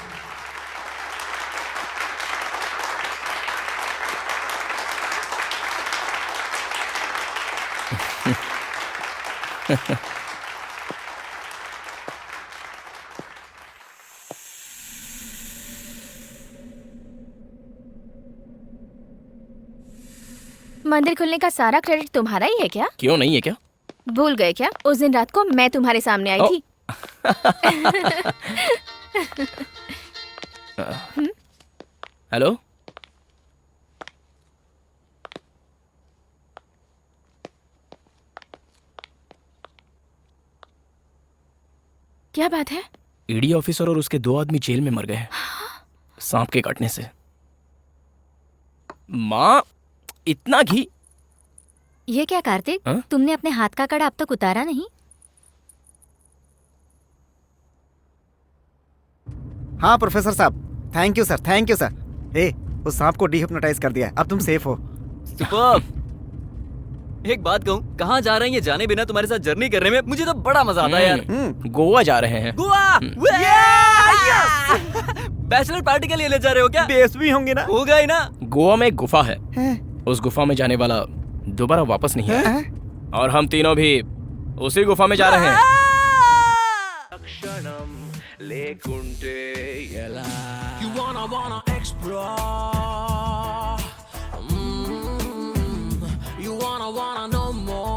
S13: मंदिर खुलने का सारा क्रेडिट तुम्हारा ही है क्या?
S2: क्यों नहीं है क्या?
S13: भूल गए क्या? उस दिन रात को मैं तुम्हारे सामने आई थी।
S2: हेलो,
S13: क्या बात है?
S2: ईडी ऑफिसर और उसके 2 आदमी जेल में मर गए सांप के काटने से। माँ, इतना घी?
S5: ये क्या कार्तिक, तुमने अपने हाथ का कड़ा अब तक उतारा नहीं?
S4: हाँ प्रोफेसर साहब, thank you sir, thank you sir. ए, उस सांप को डिहिप्नोटाइज कर दिया, अब तुम सेफ हो।
S8: सुपर्ब। एक बात कहूँ, कहाँ जा रहे हैं ये जाने बिना तुम्हारे साथ जर्नी करने में मुझे तो बड़ा मजा आता है यार।
S2: गोवा जा रहे हैं।
S8: गोवा? बैचलर पार्टी के लिए ले जा रहे हो क्या?
S4: बेस भी होंगे ना?
S8: होगा ही ना।
S2: गोवा में एक गुफा है, उस गुफा में जाने वाला दोबारा वापस नहीं है, और हम तीनों भी उसी गुफा में जा रहे हैं।
S11: You wanna explore. You wanna know more.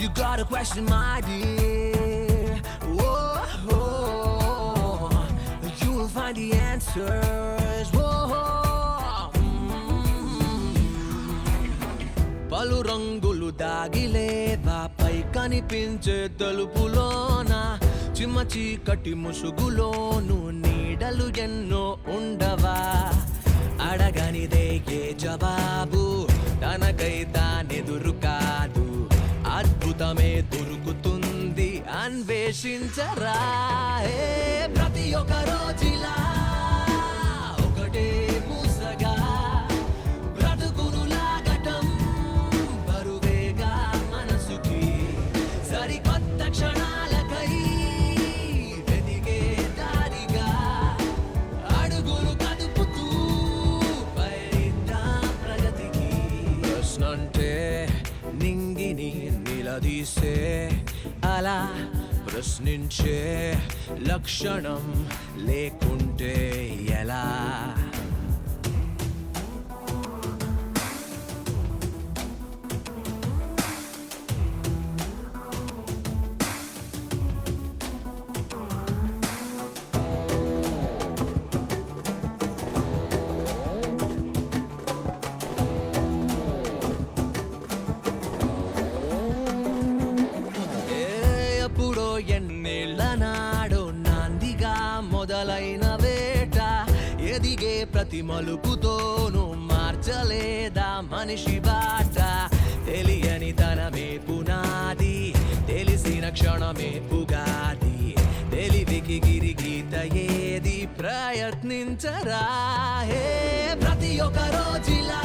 S11: You got a question, my dear. Whoa. You will find the answers. పలు రంగులు దాగిలేవా పై కనిపించే తలుపులోన చిమ్మ చీకటి ముసుగులోను నీడలు ఎన్నో ఉండవా అడగనిదే ఏ జవాబు తనకై తానెదురు కాదు అద్భుతమే దొరుకుతుంది అన్వేషించరా ప్రతి ఒక్క రోజులా ఒకటే మూసగా క్షణాలకై వెదిగే దారిగా అడుగులు కదుపుతూ పయనిద్దాం ప్రగతికి. ప్రశ్నంటే నింగిని నిలదీసే అలా ప్రశ్నించే లక్షణం లేకుంటే ఎలా? మొదలైన వేట ఎదిగే ప్రతి మలుపుతోనూ మార్చలేదా మనిషి బాట? తెలియని తనమే పునాది, తెలిసిన క్షణమే ఉగాది, తెలివికి గిరిగీత ఏది ప్రయత్నించరా ప్రతి ఒక్క రోజులా